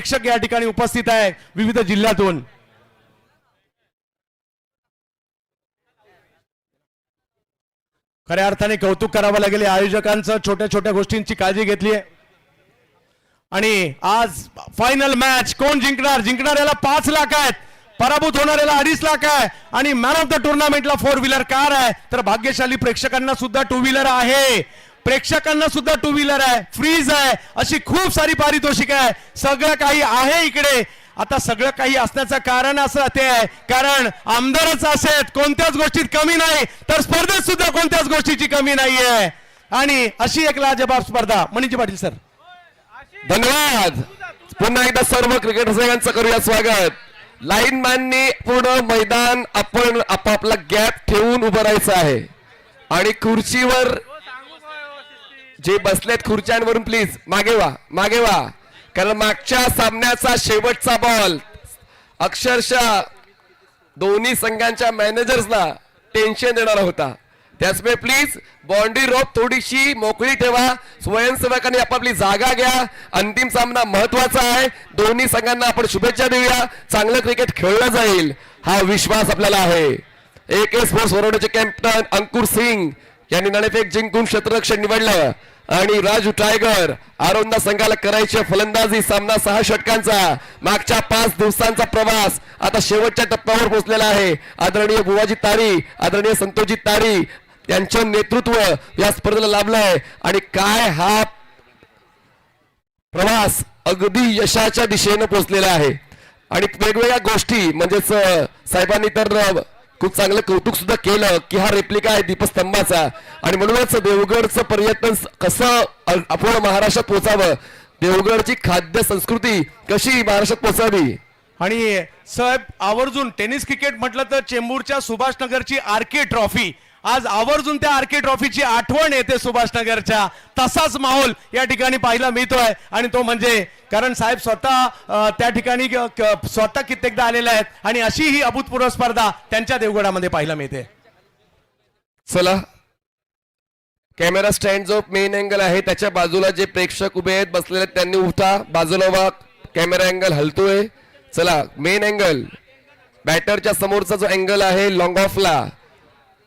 प्रेक्षक या ठिकाणी उपस्थित आहे विविध जिल्ह्यातून। खऱ्या अर्थाने कौतुक करावं लागेल आयोजकांचं, छोट्या छोट्या गोष्टींची काळजी घेतली आहे। आणि आज फायनल मॅच कोण जिंकणार? जिंकणाऱ्याला 5 लाख आहेत, पराभूत होणाऱ्याला 2.5 लाख आहे आणि मॅन ऑफ द टुर्नामेंटला 4 व्हीलर कार आहे। तर भाग्यशाली प्रेक्षकांना सुद्धा 2 व्हीलर आहे, प्रेक्षकांना सुद्धा 2 व्हीलर आहे, फ्रीज आहे, अशी खूप सारी पारितोषिक आहे, सगळं काही आहे इकडे। आता सगळं काही असण्याचं कारण असं ते आहे कारण आमदारच असेल, कोणत्याच गोष्टीत कमी नाही, तर स्पर्धेत सुद्धा कोणत्याच गोष्टीची कमी नाहीये। आणि अशी एक लाजवाब स्पर्धा। मनीजी पाटील सर धन्यवाद। पुन्हा एकदा सर्व क्रिकेटर्सांचं करूया स्वागत। लाईनमॅननी पूर्ण मैदान आपण आपापला गॅप ठेवून उभं राहायचं आहे आणि खुर्चीवर जे बसलेत खुर्च्यांवरून प्लीज मागे व्हा, मागे व्हा, कारण मागच्या सामन्याचा शेवटचा बॉल अक्षरशः दोन्ही संघांच्या मॅनेजर्सला टेन्शन देणारा होता। त्याचमुळे प्लीज बाउंड्री रोप थोडीशी मोकळी ठेवा, स्वयंसेवकांनी आपापली जागा घ्या। अंतिम सामना महत्वाचा आहे, दोन्ही संघांना आपण शुभेच्छा देऊया, चांगलं क्रिकेट खेळलं जाईल हा विश्वास आपल्याला आहे। AK स्पोर्ट्स वरोड्याचे कॅप्टन अंकुर सिंग यांनी नाणेफेक जिंकून क्षेत्ररक्षण निवडलं आणि राजू टायगर आरोंदा संघाला करायची फलंदाजी। सामना 6 षटकांचा, मागच्या 5 दिवसांचा प्रवास आता शेवटच्या टप्प्यावर पोहोचलेला आहे। आदरणीय बुवाजी तारी, आदरणीय संतोषजी तारी यांचं नेतृत्व या स्पर्धेला लाभलंय आणि काय हा प्रवास अगदी यशाच्या दिशेने पोहोचलेला आहे। आणि वेगवेगळ्या गोष्टी म्हणजेच साहेबांनी तर खूप चांगलं कौतुक सुद्धा केलं की हा रेप्लिका आहे दीपस्तंभाचा आणि म्हणूनच देवगडचं पर्यटन कसं आपण महाराष्ट्रात पोहोचावं, देवगडची खाद्य संस्कृती कशी महाराष्ट्रात पोहोचावी। आणि साहेब आवर्जून टेनिस क्रिकेट म्हटलं तर चेंबूरच्या सुभाषनगरची आरके ट्रॉफी, आज आवर्जून त्या आरके ट्रॉफीची आठवण येते सुभाषनगरच्या। तसाच माहोल या ठिकाणी पाहायला मिळतोय आणि तो म्हणजे कारण साहेब स्वतः त्या ठिकाणी स्वतः कित्येकदा आलेले आहेत आणि अशी ही अभूतपूर्व स्पर्धा त्यांच्या देवगडामध्ये पाहायला मिळते। चला कॅमेरा स्टँड जो मेन अँगल आहे त्याच्या बाजूला जे प्रेक्षक उभे आहेत बसलेले त्यांनी उठा, बाजूला व्हा, कॅमेरा अँगल हलतोय। चला मेन अँगल, बॅटरच्या समोरचा जो अँगल आहे लॉंग ऑफला,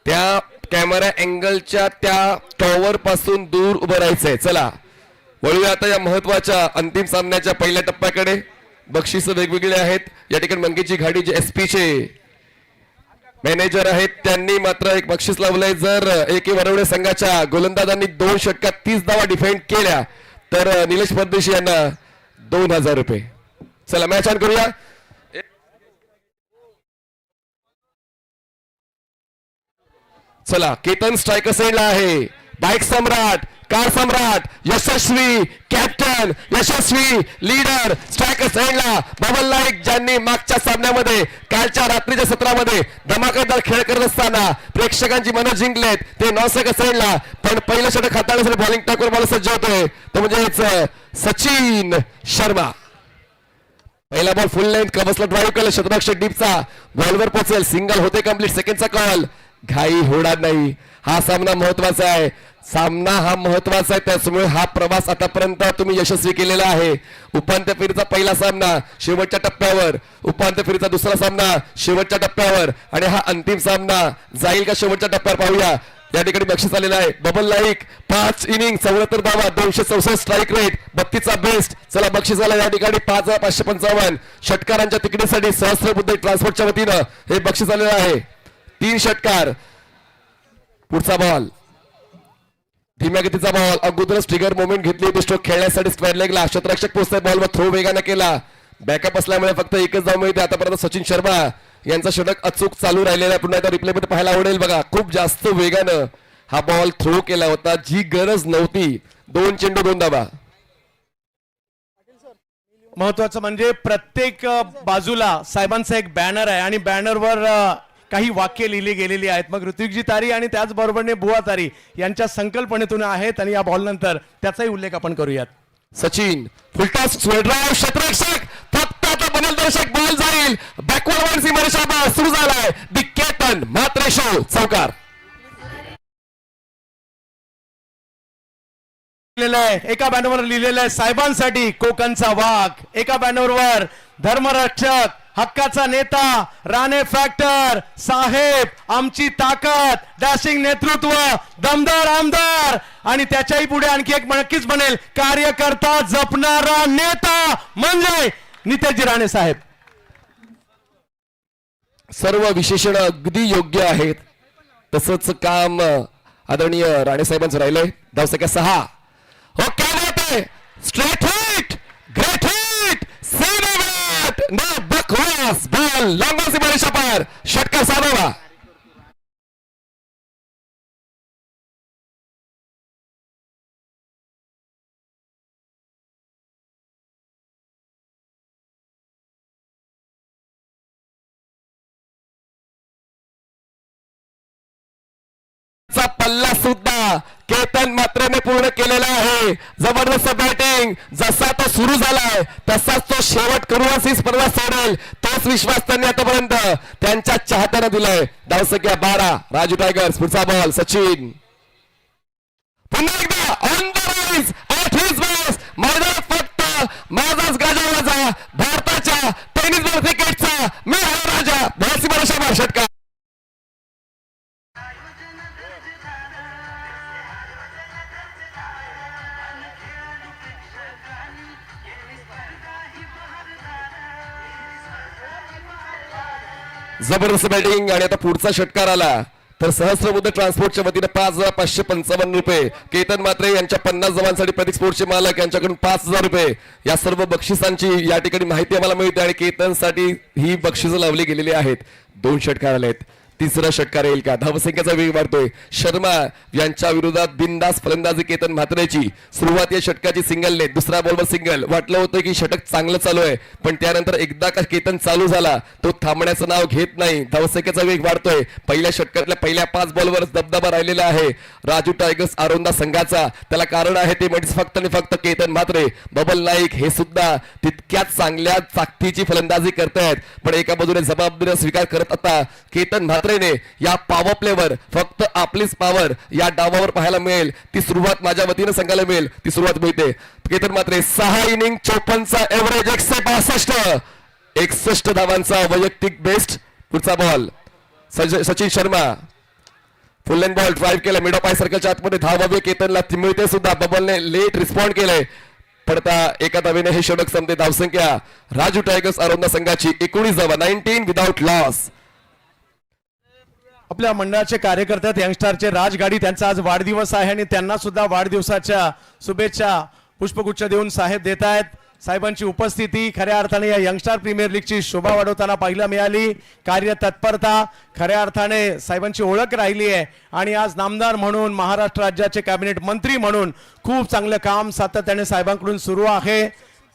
त्या कॅमेरा अँगलच्या त्या टॉवर पासून दूर उभं राहायचंय। चला वळूया आता या महत्वाच्या अंतिम सामन्याच्या पहिल्या टप्प्याकडे। बक्षीस वेगवेगळे आहेत या ठिकाणी। मंगेची घाडी जे SP चे मॅनेजर आहेत त्यांनी मात्र एक बक्षीस लावलंय, जर AK वरवडे संघाच्या गोलंदाजांनी 2 षटकात 30 धावा डिफेंड केल्या तर निलेश परदेशी यांना 2000 रुपये। चला मॅच ऑन करूया। चला केतन स्ट्रायकर साइडला आहे, बाईक सम्राट, कार सम्राट, यशस्वी कॅप्टन, यशस्वी लीडर स्ट्रायकर साइडला बबल नाईक, ज्यांनी मागच्या सामन्यामध्ये कालच्या रात्रीच्या सत्रामध्ये धमाकेदार खेळ करत असताना प्रेक्षकांची मनं जिंकलेत। ते 9 स्ट्रायकर साइडला, पण पहिलं षटक हाताळण्यासाठी बॉलिंग टाकून मला सज्ज होतोय तो म्हणजे सचिन शर्मा। पहिला बॉल फुल लेंथ कबसला ड्राईव्ह केला, क्षेत्ररक्षक डीपचा बॉलवर पोहोचेल, सिंगल होते कंप्लीट, सेकंडचा कॉल, घाई होणार नाही। हा सामना महत्वाचा आहे, सामना हा महत्वाचा आहे, त्यामुळे हा प्रवास आतापर्यंत तुम्ही यशस्वी केलेला आहे। उपांत्य फेरीचा पहिला सामना शेवटच्या टप्प्यावर, उपांत्य फेरीचा दुसरा सामना शेवटच्या टप्प्यावर आणि हा अंतिम सामना जाईल का शेवटच्या टप्प्यावर पाहूया। या ठिकाणी बक्षीस आलेलं आहे बबल नाईक, 5 इनिंग 74 धावा, 264 स्ट्राईक रेट, 32चा बेस्ट। चला बक्षीस आला या ठिकाणी 5555 षटकारांच्या तिकिटीसाठी सहस्त्रबुद्ध ट्रान्सपोर्टच्या वतीनं हे बक्षीस आलेलं आहे। 3 षटकार, पुढचा बॉल धीम्या गतीचा बॉल, अगोदरच ट्रिगर मोमेंट घेतली होती स्ट्रोक खेळण्यासाठी स्क्वेअर लेगला, क्षेत्ररक्षक पोहोचतोय बॉलवर, थ्रो वेगाने केला, बॅकअप असल्यामुळे फक्त एकच धाव मिळते आतापर्यंत। सचिन शर्मा यांचा षटक अचूक चालू राहिलेला आहे, पुन्हा एकदा रिप्ले मध्ये पाहायला आवडेल बघा, खूप जास्त वेगानं हा बॉल थ्रो केला होता, जी गरज नव्हती। 2 चेंडू 2 धावा। महत्वाचं म्हणजे प्रत्येक बाजूला साहेबांचा एक बॅनर आहे आणि बॅनरवर काही वाक्य लिहिली गेलेली आहेत। मग ऋत्विकजी तारी आणि त्याचबरोबरने बुवा तारी यांच्या संकल्पनेतून आहेत आणि या बॉल नंतर त्याचाही उल्लेख आपण करूयात। सचिन फुलटॉस ड्राइव्ह, क्षेत्ररक्षक फक्त आता बलदर्शक बॉल जाईल, बॅकवर्ड वन सीमा रेषा सुरू झालाय, दी केतन मात्र शो चौकार। झालेलं आहे. एका बॅनरवर लिहिलेलं आहे साहेबांसाठी कोकणचा वाघ, एका बॅनरवर धर्मरक्षक हक्काचा नेता राणे फॅक्टर साहेब आमची ताकद डॅशिंग नेतृत्व दमदार आमदार आणि त्याच्याही पुढे आणखी एक नक्कीच बनेल कार्यकर्ता जपणारा नेता म्हणजे नितेशजी राणे साहेब. सर्व विशेषण अगदी योग्य आहेत. तसंच काम आदरणीय राणे साहेबांचं राहिलंय. धावसंख्या 6. हो क्या बात है, स्ट्रेट हिट, ग्रेट हिट, सीमावाट, न बकवास बॉल लॉन्ग से बड़े पार षटकार साधावा. पल्ला सुद्धा केतन मात्रेने पूर्ण केलेला आहे. जबरदस्त बॅटिंग, जसा तो सुरू झालाय तसाच तो शेवट करूनच ही स्पर्धा सोडेल तोच विश्वास त्यांनी आतापर्यंत त्यांच्या चाहत्यांना दिलाय. धावसंख्या 12. राजू टायगर्स पुढचा बॉल सचिन पुन्हा एकदा on the rise at his best. मैदानात फक्त माझाच गाजवण्याचा भारताच्या टेनिस बॉल क्रिकेटचा मी आहे राजा. बॉलची बरोबर षटकार. जबरदस्त बॅटिंग आणि आता पुढचा षटकार आला तर सहस्रबुद्ध ट्रान्सपोर्टच्या वतीने 5,555 रुपये. केतन मात्रे यांच्या 50 जवांसाठी प्रतीक स्पोर्ट्सचे मालक यांच्याकडून 5,000 रुपये. या सर्व बक्षिसांची या ठिकाणी माहिती आम्हाला मिळते आणि केतनसाठी ही बक्षिसं लावली गेलेली आहेत. 2 षटकार आले आहेत. तिसरा षटकार येईल का? धावसंख्येचा वेग वाढतोय. शर्मा यांच्या विरोधात बिनधास्त फलंदाजी केतन म्हात्रेची. सुरुवात या षटकाची सिंगलने, दुसरा बॉलवर सिंगल. वाटलं होतं की षटक चांगलं चालू आहे पण त्यानंतर एकदा का केतन चालू झाला तो थांबण्याचं नाव घेत नाही. धावसंख्येचा वेग वाढतोय. पहिल्या षटकातल्या पहिल्या 5 बॉलवर दबदबा राहिलेला आहे राजू टायगर्स आरोंदा संघाचा. त्याला कारण आहे ते म्हणजे फक्त आणि फक्त केतन म्हात्रे. बबल नाईक हे सुद्धा तितक्याच चांगल्या ताकदीची फलंदाजी करतायत पण एका बाजूने जबाबदारी स्वीकार करत आता केतन म्हात्रे या पॉवर प्लेवर फक्त आपलीच पॉवर या डावावर पाहायला मिळेल. ती सुरुवात माझ्या वतीने सांगायला मिळेल. ती सुरुवात मिळते. केतन मात्रे 6 इनिंग 54चा एव्हरेज 162 61 धावांचा वैयक्तिक बेस्ट. पुढचा बॉल सचिन शर्मा फुल लेन बॉल ड्राईव्ह केला मिड ऑफ आय सर्कलच्या आतमध्ये. धाव हवी केतनला मिळते सुद्धा. बबलने लेट रिस्पॉन्ड केलंय पडता एका धावेने हे षटक संपते. धावसंख्या राजू टायगर्स आरोंदा संघाची 19 धावा 19 विदाउट लॉस. आपल्या मंडळाचे कार्यकर्ते यंगस्टारचे राजगाडी त्यांचा आज वाढदिवस आहे आणि त्यांना सुद्धा वाढदिवसाच्या शुभेच्छा पुष्पगुच्छ देऊन साहेब देत आहेत. साहेबांची उपस्थिती खऱ्या अर्थाने या यंगस्टार प्रीमियर लीगची शोभा वाढवताना पाहायला मिळाली. कार्यतत्परता खऱ्या अर्थाने साहेबांची ओळख राहिली आहे आणि आज नामदार म्हणून महाराष्ट्र राज्याचे कॅबिनेट मंत्री म्हणून खूप चांगलं काम सातत्याने साहेबांकडून सुरू आहे.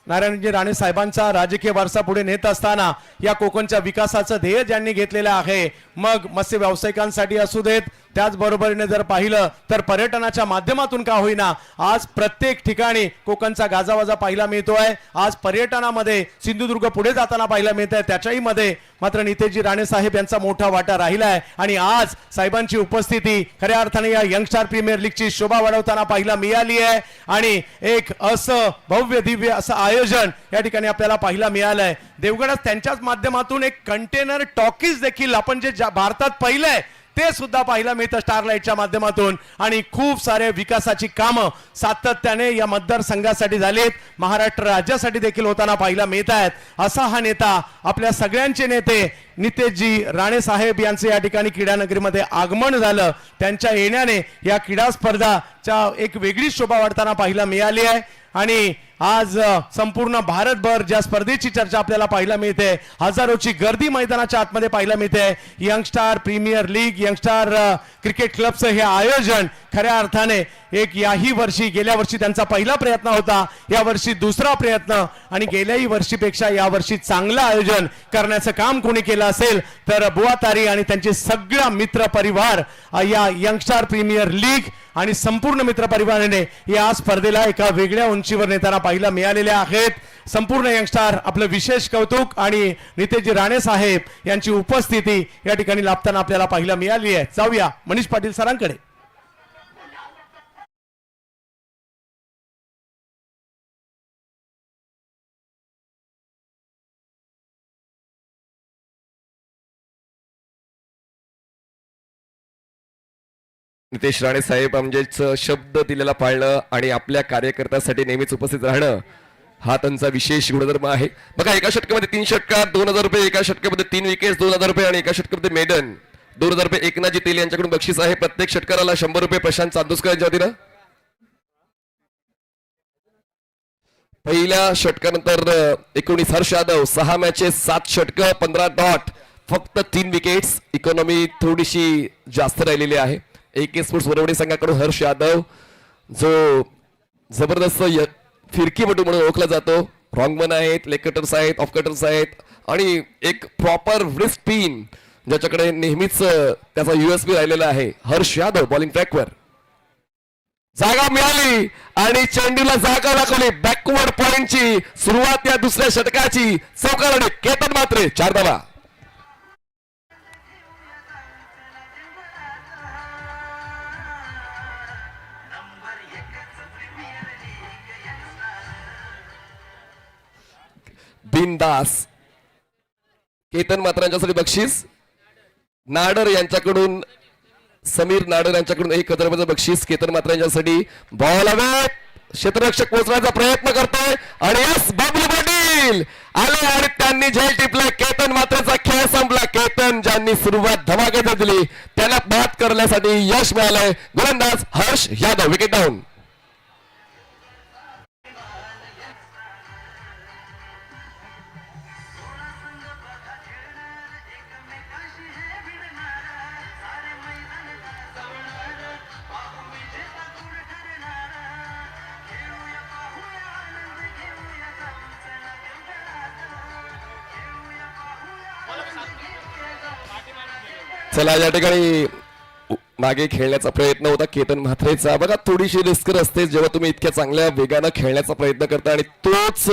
नारायणजी राणे साहेबांचा राजकीय वारसा पुढे नेत असताना या कोकणच्या विकासाचं ध्येय ज्यांनी घेतलेलं आहे मग मत्स्य व्यावसायिकांसाठी असू देत त्याचबरोबरीने जर पाहिलं तर पर्यटनाच्या माध्यमातून का होईना आज प्रत्येक ठिकाणी कोकणचा गाजावाजा पाहायला मिळतोय. आज पर्यटनामध्ये सिंधुदुर्ग पुढे जाताना पाहायला मिळत आहे. त्याच्याही मध्ये मात्र नितेशजी राणे साहेब यांचा मोठा वाटा राहिला आहे आणि आज साहेबांची उपस्थिती खऱ्या अर्थाने या यंगस्टार प्रीमियर लीगची शोभा वाढवताना पाहायला मिळाली आहे आणि एक असं भव्य दिव्य असं आयोजन या ठिकाणी आपल्याला पाहायला मिळालंय. देवगडात त्यांच्याच माध्यमातून एक कंटेनर टॉकीज देखील आपण जे भारतात पाहिलंय ते सुद्धा पाहायला मिळतं स्टारलाइटच्या माध्यमातून आणि खूप सारे विकासाची कामं सातत्याने या मतदारसंघासाठी झालीत. महाराष्ट्र राज्यासाठी देखील होताना पाहायला मिळत आहेत. असा हा नेता आपल्या सगळ्यांचे नेते नितेशजी राणे साहेब यांचे या ठिकाणी क्रीडा नगरीमध्ये आगमन झालं. त्यांच्या येण्याने या क्रीडा स्पर्धाच्या एक वेगळी शोभा वाढताना पाहायला मिळाली आहे आणि आज संपूर्ण भारतभर ज्या स्पर्धेची चर्चा आपल्याला पाहायला मिळते हजारोची गर्दी मैदानाच्या आतमध्ये पाहायला मिळते. Youngstar premier league Youngstar cricket क्लबचं हे आयोजन खऱ्या अर्थाने एक याही वर्षी गेल्या वर्षी त्यांचा पहिला प्रयत्न होता या वर्षी दुसरा प्रयत्न आणि गेल्याही वर्षीपेक्षा या वर्षी चांगलं आयोजन करण्याचं काम कोणी केलं असेल तर बुवा तारी आणि त्यांचे सगळा मित्र परिवार या यंगस्टार प्रीमियर लीग आणि संपूर्ण मित्र परिवाराने या स्पर्धेला एका वेगळ्या उंचीवर नेताना पाहायला मिळालेले आहेत. संपूर्ण यंगस्टार आपलं विशेष कौतुक आणि नितेशजी राणे साहेब यांची उपस्थिती या ठिकाणी लाभताना आपल्याला पाहायला मिळाली आहे. जाऊया मनीष पाटील सरांकडे. नितेश राणे साहेब म्हणजेच शब्द दिलेला पाळणं आणि आपल्या कार्यकर्त्यासाठी नेहमीच उपस्थित राहणं हा त्यांचा विशेष गुणधर्म आहे. बघा, एका षटकामध्ये 3 षटकार 2000 रुपये, एका षटकामध्ये 3 विकेट्स 2000 रुपये आणि एका षटकामध्ये मेडन 2000 रुपये एकनाथजी तेल यांच्याकडून बक्षीस आहे. प्रत्येक षटकाराला 100 रुपये प्रशांत चांदोसकर यांच्या वतीनं. पहिल्या षटकानंतर 19 हर्ष यादव, 6 मॅचेस 7 षटकं 15 डॉट, फक्त 3 विकेट्स. इकॉनॉमी थोडीशी जास्त राहिलेली आहे. AK स्पोर्ट्स वरवणी संघाकडून हर्ष यादव जो जबरदस्त फिरकीपटू म्हणून ओळखला जातो. रॉंगमन आहेत, लेग कटर्स आहेत, ऑफ कटर्स आहेत आणि एक प्रॉपर व्रिस्ट पिन ज्याच्याकडे नेहमीच त्याचा USP राहिलेला आहे. हर्ष यादव बॉलिंग ट्रॅकवर जागा मिळाली आणि चेंडूला जागा दाखवली. बॅकवर्ड पॉइंटची सुरुवात या दुसऱ्या षटकाची चौकाराने केतन म्हात्रे 4 धावा. बिनदास केतन म्हात्रे यांच्यासाठी बक्षीस. नाडर यांच्याकडून समीर नाडर यांच्याकडून 1000 रुपयाचं बक्षीस केतन म्हात्रे यांच्यासाठी. बॉल हवे, क्षेत्ररक्षक पोहोचण्याचा प्रयत्न करतोय आणि यस, बबलू पाटील आले आणि त्यांनी झेल टिपला. केतन म्हात्रेचा खेळ संपला. केतन ज्यांनी सुरुवात धमाकेदार दिली त्यांना बाद करण्यासाठी यश मिळालंय. गोलंदाज हर्ष यादव, विकेट डाऊन. चला, या ठिकाणी मागे खेळण्याचा प्रयत्न होता केतन म्हात्रेचा. बघा, थोडीशी रिस्क असते जेव्हा तुम्ही इतक्या चांगल्या वेगानं खेळण्याचा प्रयत्न करता आणि तोच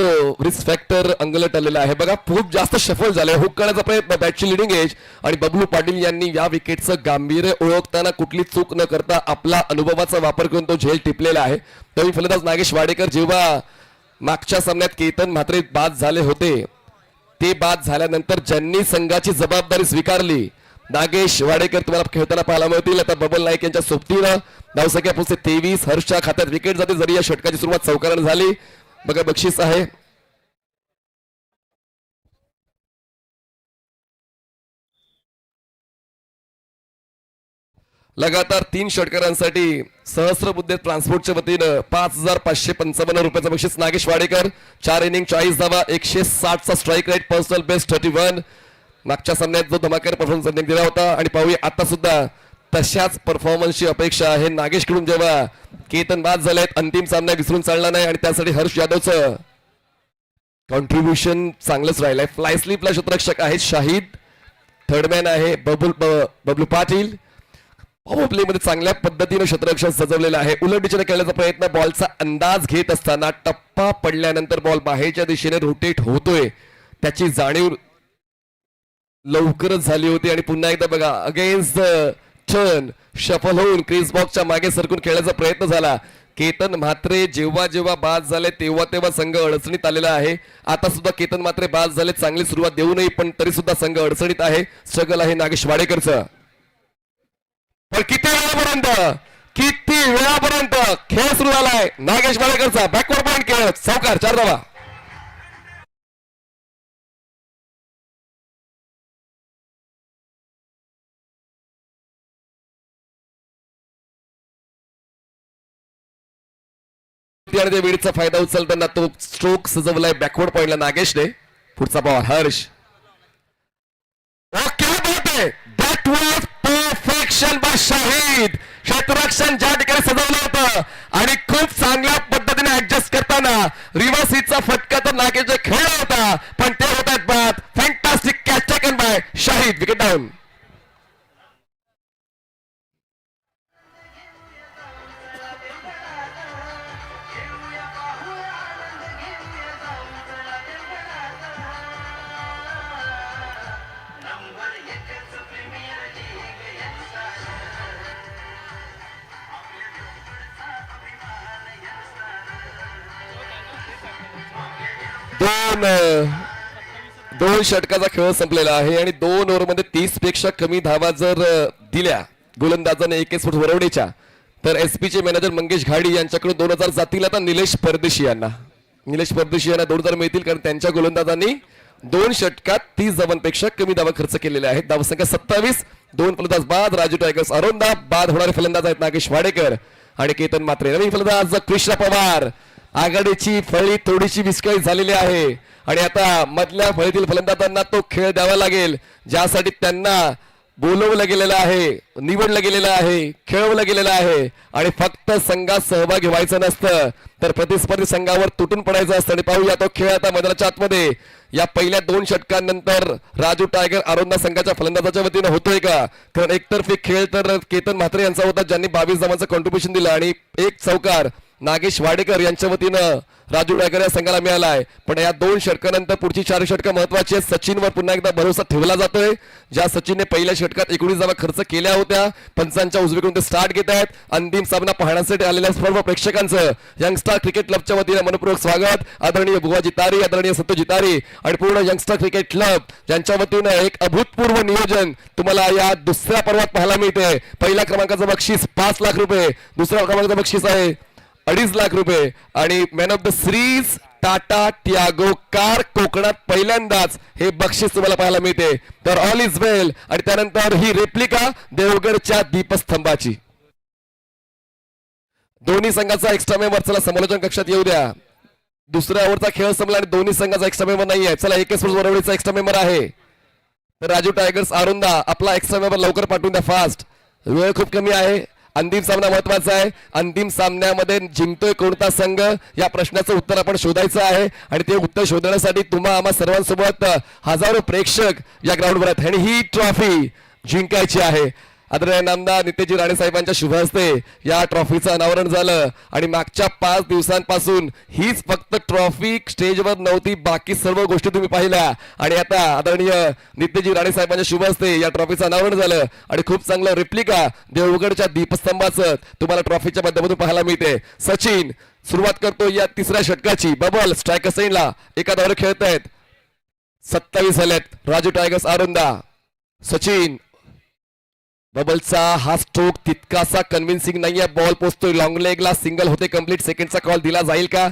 रिस्क फॅक्टर अंगलट आलेला आहे. बघा, खूप जास्त शफल झालंय. हुक करण्याचा प्रयत्न, बॅटची लिडिंग एज आणि बबलू पाटील यांनी या विकेटचं गांभीर्य ओळखताना कुठली चूक न करता आपला अनुभवाचा वापर करून तो झेल टिपलेला आहे. तरी फलंदाज नागेश वाडेकर जेव्हा मागच्या सामन्यात केतन म्हात्रे बाद झाले होते, ते बाद झाल्यानंतर ज्यांनी संघाची जबाबदारी स्वीकारली नागेश वाडेकर तुम्हाला खेळताना पाहायला मिळतील. आता बबल नाईक यांच्या सोबतीनं धावसंख्या पोहोचते 23. हर्षच्या खात्यात विकेट जाते जरी या षटकाची सुरुवात चौकाराने झाली. बघा, बक्षीस आहे लगातार 3 षटकारांसाठी सहस्रबुद्धे ट्रान्सपोर्टच्या वतीनं 5555 रुपयाचं बक्षीस. नागेश वाडेकर 4 इनिंग 40 धावा, 160 चा स्ट्राईक रेट, पर्सनल बेस्ट 31. मागच्या सामन्यात जो धमाकेदार परफॉर्मन्स दिला होता आणि पाहूया आता सुद्धा तशाच परफॉर्मन्सची अपेक्षा आहे नागेशकडून. जेव्हा केतन बाद झालेत, अंतिम सामना विसरून चालणार नाही आणि त्यासाठी हर्ष यादवचं कॉन्ट्रीब्युशन चांगलंच राहिलंय. फ्लाय स्लिपला क्षेत्ररक्षक आहेत शाहिद, थर्डमॅन आहे बबलू पाटील. पॉवर प्ले मध्ये चांगल्या पद्धतीने क्षेत्ररक्षण सजवलेलं आहे. उलट दिशेने खेळण्याचा प्रयत्न, बॉलचा अंदाज घेत असताना टप्पा पडल्यानंतर बॉल बाहेरच्या दिशेने रोटेट होतोय त्याची जाणीव लवकरच झाली होती आणि पुन्हा एकदा बघा अगेन्स्ट टर्न शफल होऊन क्रीज बॉक्सच्या मागे सरकून खेळण्याचा प्रयत्न झाला. केतन म्हात्रे जेव्हा जेव्हा बाद झाले तेव्हा तेव्हा संघ अडचणीत आलेला आहे. आता सुद्धा केतन म्हात्रे बाद झाले, चांगली सुरुवात देऊ नये पण तरी सुद्धा संघ अडचणीत आहे. स्ट्रगल आहे नागेश वाडेकरचं. पण किती वेळापर्यंत खेळ सुरू झालाय नागेश वाडेकरचा. बॅकवर्ड पॉइंट खेळ, चौकार, 4 धावा. आणि त्या वेळीचा फायदा उचलताना तो स्ट्रोक सजवलाय बॅकवर्ड पॉइंटला नागेशने. पुढचा ball Harsh. That was perfection by Shahid. क्षेत्ररक्षण ज्या ठिकाणी सजवलं होतं आणि खूप चांगल्या पद्धतीने ऍडजस्ट करताना रिव्हर्स हिटचा फटका तर नागेशने खेळला होता पण ते होतात बाद. Fantastic catch taken by Shahid, wicket down. दोन षटकाचा खेळ संपलेला आहे आणि 2 ओव्हरमध्ये 30 पेक्षा कमी धावा जर दिल्या गोलंदाजाने 21 फूट वरवडीच्या. तर SP चे मॅनेजर मंगेश घाडी यांच्याकडून 2000 जातील आता निलेश परदेशी यांना. निलेश परदेशी यांना 2000 मिळतील कारण त्यांच्या गोलंदाजांनी 2 षटकात 30 धावांपेक्षा कमी धावा खर्च केलेल्या आहेत. धावसंख्या 27. 2 फलंदाज बाद. राजू टायगर्स आरोंदा. बाद होणारे फलंदाज आहेत नागेश वाडेकर आणि केतन म्हात्रे. नवीन फलंदाज कृष्णा पवार. आघाडीची फळी थोडीशी विस्कळीत झालेली आहे आणि आता मधल्या फळीतील फलंदाजांना तो खेळ द्यावा लागेल ज्यासाठी त्यांना बोलवलं गेलेलं आहे, निवडलं गेलेलं आहे, खेळवलं गेलेलं आहे आणि फक्त संघात सहभागी व्हायचं नसतं तर प्रतिस्पर्धी संघावर तुटून पडायचं असतं. आणि पाहूया तो खेळ आता मैदानाच्या आतमध्ये या पहिल्या 2 षटकांनंतर राजू टायगर आरोंदा संघाच्या फलंदाजाच्या वतीनं होतोय का. कारण एकतर्फी खेळ तर केतन म्हात्रे यांचा होता ज्यांनी 22 धावांचं कॉन्ट्रीब्युशन दिलं आणि 1 चौकार नागेश वाडेकर यांच्या वतीनं राजू टायगर या संघाला मिळाला आहे. पण या 2 षटकानंतर पुढची 4 षटकं महत्वाची आहेत. सचिनवर पुन्हा एकदा भरोसा ठेवला जातोय. ज्या सचिनने पहिल्या षटकात 19 धावा खर्च केल्या होत्या पंचांच्या उजवीकडून ते स्टार्ट घेत आहेत. अंतिम सामना पाहण्यासाठी आलेल्या सर्व प्रेक्षकांचं यंगस्टार क्रिकेट क्लबच्या वतीने मनपूर्वक स्वागत. आदरणीय बुवाजी तारी, आदरणीय सत्यजी तारी आणि पूर्ण यंगस्टार क्रिकेट क्लब यांच्या वतीनं एक अभूतपूर्व नियोजन तुम्हाला या दुसऱ्या पर्वात पाहायला मिळते. पहिल्या क्रमांकाचं बक्षीस 5 लाख रुपये, दुसऱ्या क्रमांकाचं बक्षीस आहे 2.5 लाख रुपये आणि man of the series Tata Tiago car कोकणात पहिल्यांदाच हे बक्षीस तुम्हाला पाहायला मिळते. तर ऑल इज वेल. आणि त्यानंतर ही रेप्लिका देवगडच्या दीपस्तंभाची. दोन्ही संघाचा एक्स्ट्रा मेंबर चला समालोचन कक्षात येऊ द्या. दुसऱ्या ओव्हरचा खेळ संपला आणि दोन्ही संघाचा एक्स्ट्रा मेंबर नाहीये. चला 21 फूट वरवडीचा एक्स्ट्रा मेंबर आहे. तर राजू टायगर्स आरोंदा आपला एक्स्ट्रा मेंबर लवकर पाठवून द्या फास्ट. वेळ खूप कमी आहे. अंतिम सामना महत्वाचा आहे. अंतिम सामन्यामध्ये जिंकतोय कोणता संघ या प्रश्नाचं उत्तर आपण शोधायचं आहे आणि ते उत्तर शोधण्यासाठी तुम्हा आम्हा सर्वांसोबत हजारो प्रेक्षक या ग्राउंडवर आहेत आणि ही ट्रॉफी जिंकायची आहे. आदरणीय नामदार नितेजी राणे साहेबांच्या शुभ हस्ते या ट्रॉफीचं अनावरण झालं आणि मागच्या 5 दिवसांपासून हीच फक्त ट्रॉफी स्टेजवर नव्हती, बाकी सर्व गोष्टी तुम्ही पाहिल्या आणि आता आदरणीय नितेजी राणे साहेबांच्या शुभ हस्ते या ट्रॉफीचं अनावरण झालं आणि खूप चांगलं रेप्लिका देवगडच्या दीपस्तंभाचं तुम्हाला ट्रॉफीच्या माध्यमातून पाहायला मिळते. सचिन सुरुवात करतो या 3ऱ्या षटकाची. बबल स्ट्रायकर साईडला एका धावेवर खेळत आहेत. 27 झालेत राजू टायगर्स आरोंदा. सचिन बबलचा हा स्ट्रोक तितकासा कन्व्हिन्सिंग नाहीये. बॉल पोचतोय लॉंग लेगला, सिंगल होते कंप्लीट. सेकंडचा कॉल दिला जाईल का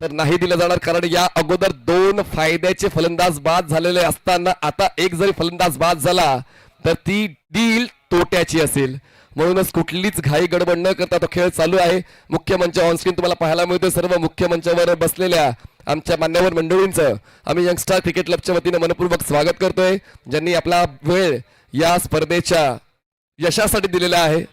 तर नाही दिला जाणार कारण या अगोदर 2 फायद्याचे फलंदाज बाद झालेले असताना आता एक जरी फलंदाज बाद झाला तर ती डील तोट्याची असेल. म्हणूनच कुठलीच घाई गडबड न करता तो खेळ चालू आहे. मुख्य मंच ऑनस्क्रीन तुम्हाला पाहायला मिळतोय. सर्व मुख्य मंचावर बसलेल्या आमच्या मान्यवर मंडळींचं आम्ही यंगस्टार क्रिकेट क्लबच्या वतीने मनपूर्वक स्वागत करतोय ज्यांनी आपला वेळ या स्पर्धेच्या यशासाठी दिलेला आहे.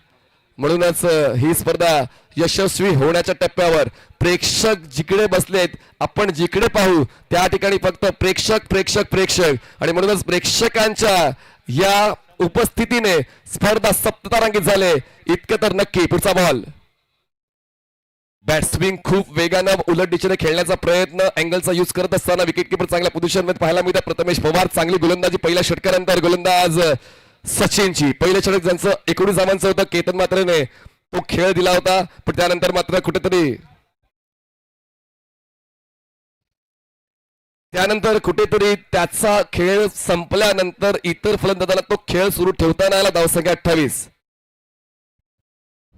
म्हणूनच ही स्पर्धा यशस्वी होण्याच्या टप्प्यावर प्रेक्षक जिकडे बसलेत आपण जिकडे पाहू त्या ठिकाणी फक्त प्रेक्षक प्रेक्षक प्रेक्षक आणि म्हणूनच प्रेक्षकांच्या या उपस्थितीने स्पर्धा सप्ततारांकित झाले इतकं तर नक्की. पुढचा बॉल बॅट्समॅन खूप वेगानं उलट दिशेने खेळण्याचा प्रयत्न अँगलचा यूज करत असताना विकेट किपर चांगल्या पोझिशन मध्ये पाहायला मिळतात. प्रथमेश पवार चांगली गोलंदाजी पहिल्या षटकानंतर. गोलंदाज सचिनची पहिलं षटक ज्यांचं 19 धावांचं होतं केतन म्हात्रेने तो खेळ दिला होता पण त्यानंतर मात्र कुठेतरी त्याचा खेळ संपल्यानंतर इतर फलंदाजाला तो खेळ सुरू ठेवताना आला. धावसंख्या 28.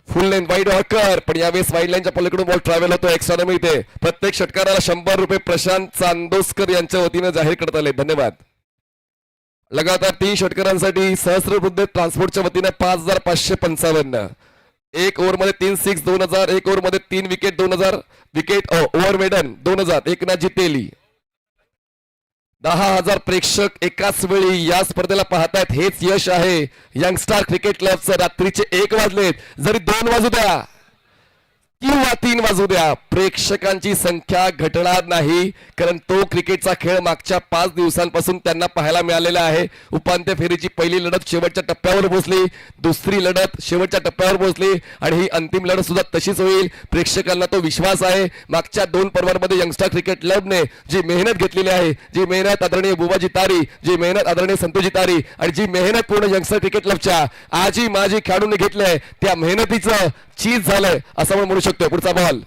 फुल लाईन वाईड हॉकर पण यावेळेस वाईड लाईनच्या पलीकडून बॉल ट्रॅव्हल होतो. एक्स्ट्रा मिळते. प्रत्येक षटकाराला 100 रुपये प्रशांत चांदोसकर यांच्या वतीने जाहीर करण्यात आले. धन्यवाद. लगातार 3 षटकारांसाठी सहस्रबुद्ध ट्रान्सपोर्टच्या वतीने 5555. 1 ओव्हरमध्ये 3 6 2000. 1 ओव्हरमध्ये 3 wicket 2000. Wicket over maiden 2000. Eknath जितेली. 10,000 प्रेक्षक एकाच वेळी या स्पर्धेला पाहतायत. हेच यश आहे यंगस्टार क्रिकेट क्लबचं. रात्रीचे 1 वाजलेत जरी 2 वाजू द्या किंवा 3 वाजू द्या प्रेक्षकांची संख्या घटणार नाही कारण तो क्रिकेटचा खेळ मागच्या 5 दिवसांपासून त्यांना पाहायला मिळालेला आहे. उपांत्य फेरीची पहिली लढत शेवटच्या टप्प्यावर पोहोचली, दुसरी लढत शेवटच्या टप्प्यावर पोहोचली आणि ही अंतिम लढत सुद्धा तशीच होईल. प्रेक्षकांना तो विश्वास आहे. मागच्या 2 पर्वांमध्ये यंगस्टार क्रिकेट क्लबने जी मेहनत घेतलेली आहे, जी मेहनत आदरणीय बुवाजी तारी, जी मेहनत आदरणीय संतोजी तारी आणि जी मेहनत पूर्ण यंगस्टार क्रिकेट क्लबच्या आजी माजी खेळाडूंनी घेतली आहे त्या मेहनतीचं चीज झालंय असं आपण म्हणू शकतो. पुढचा बॉल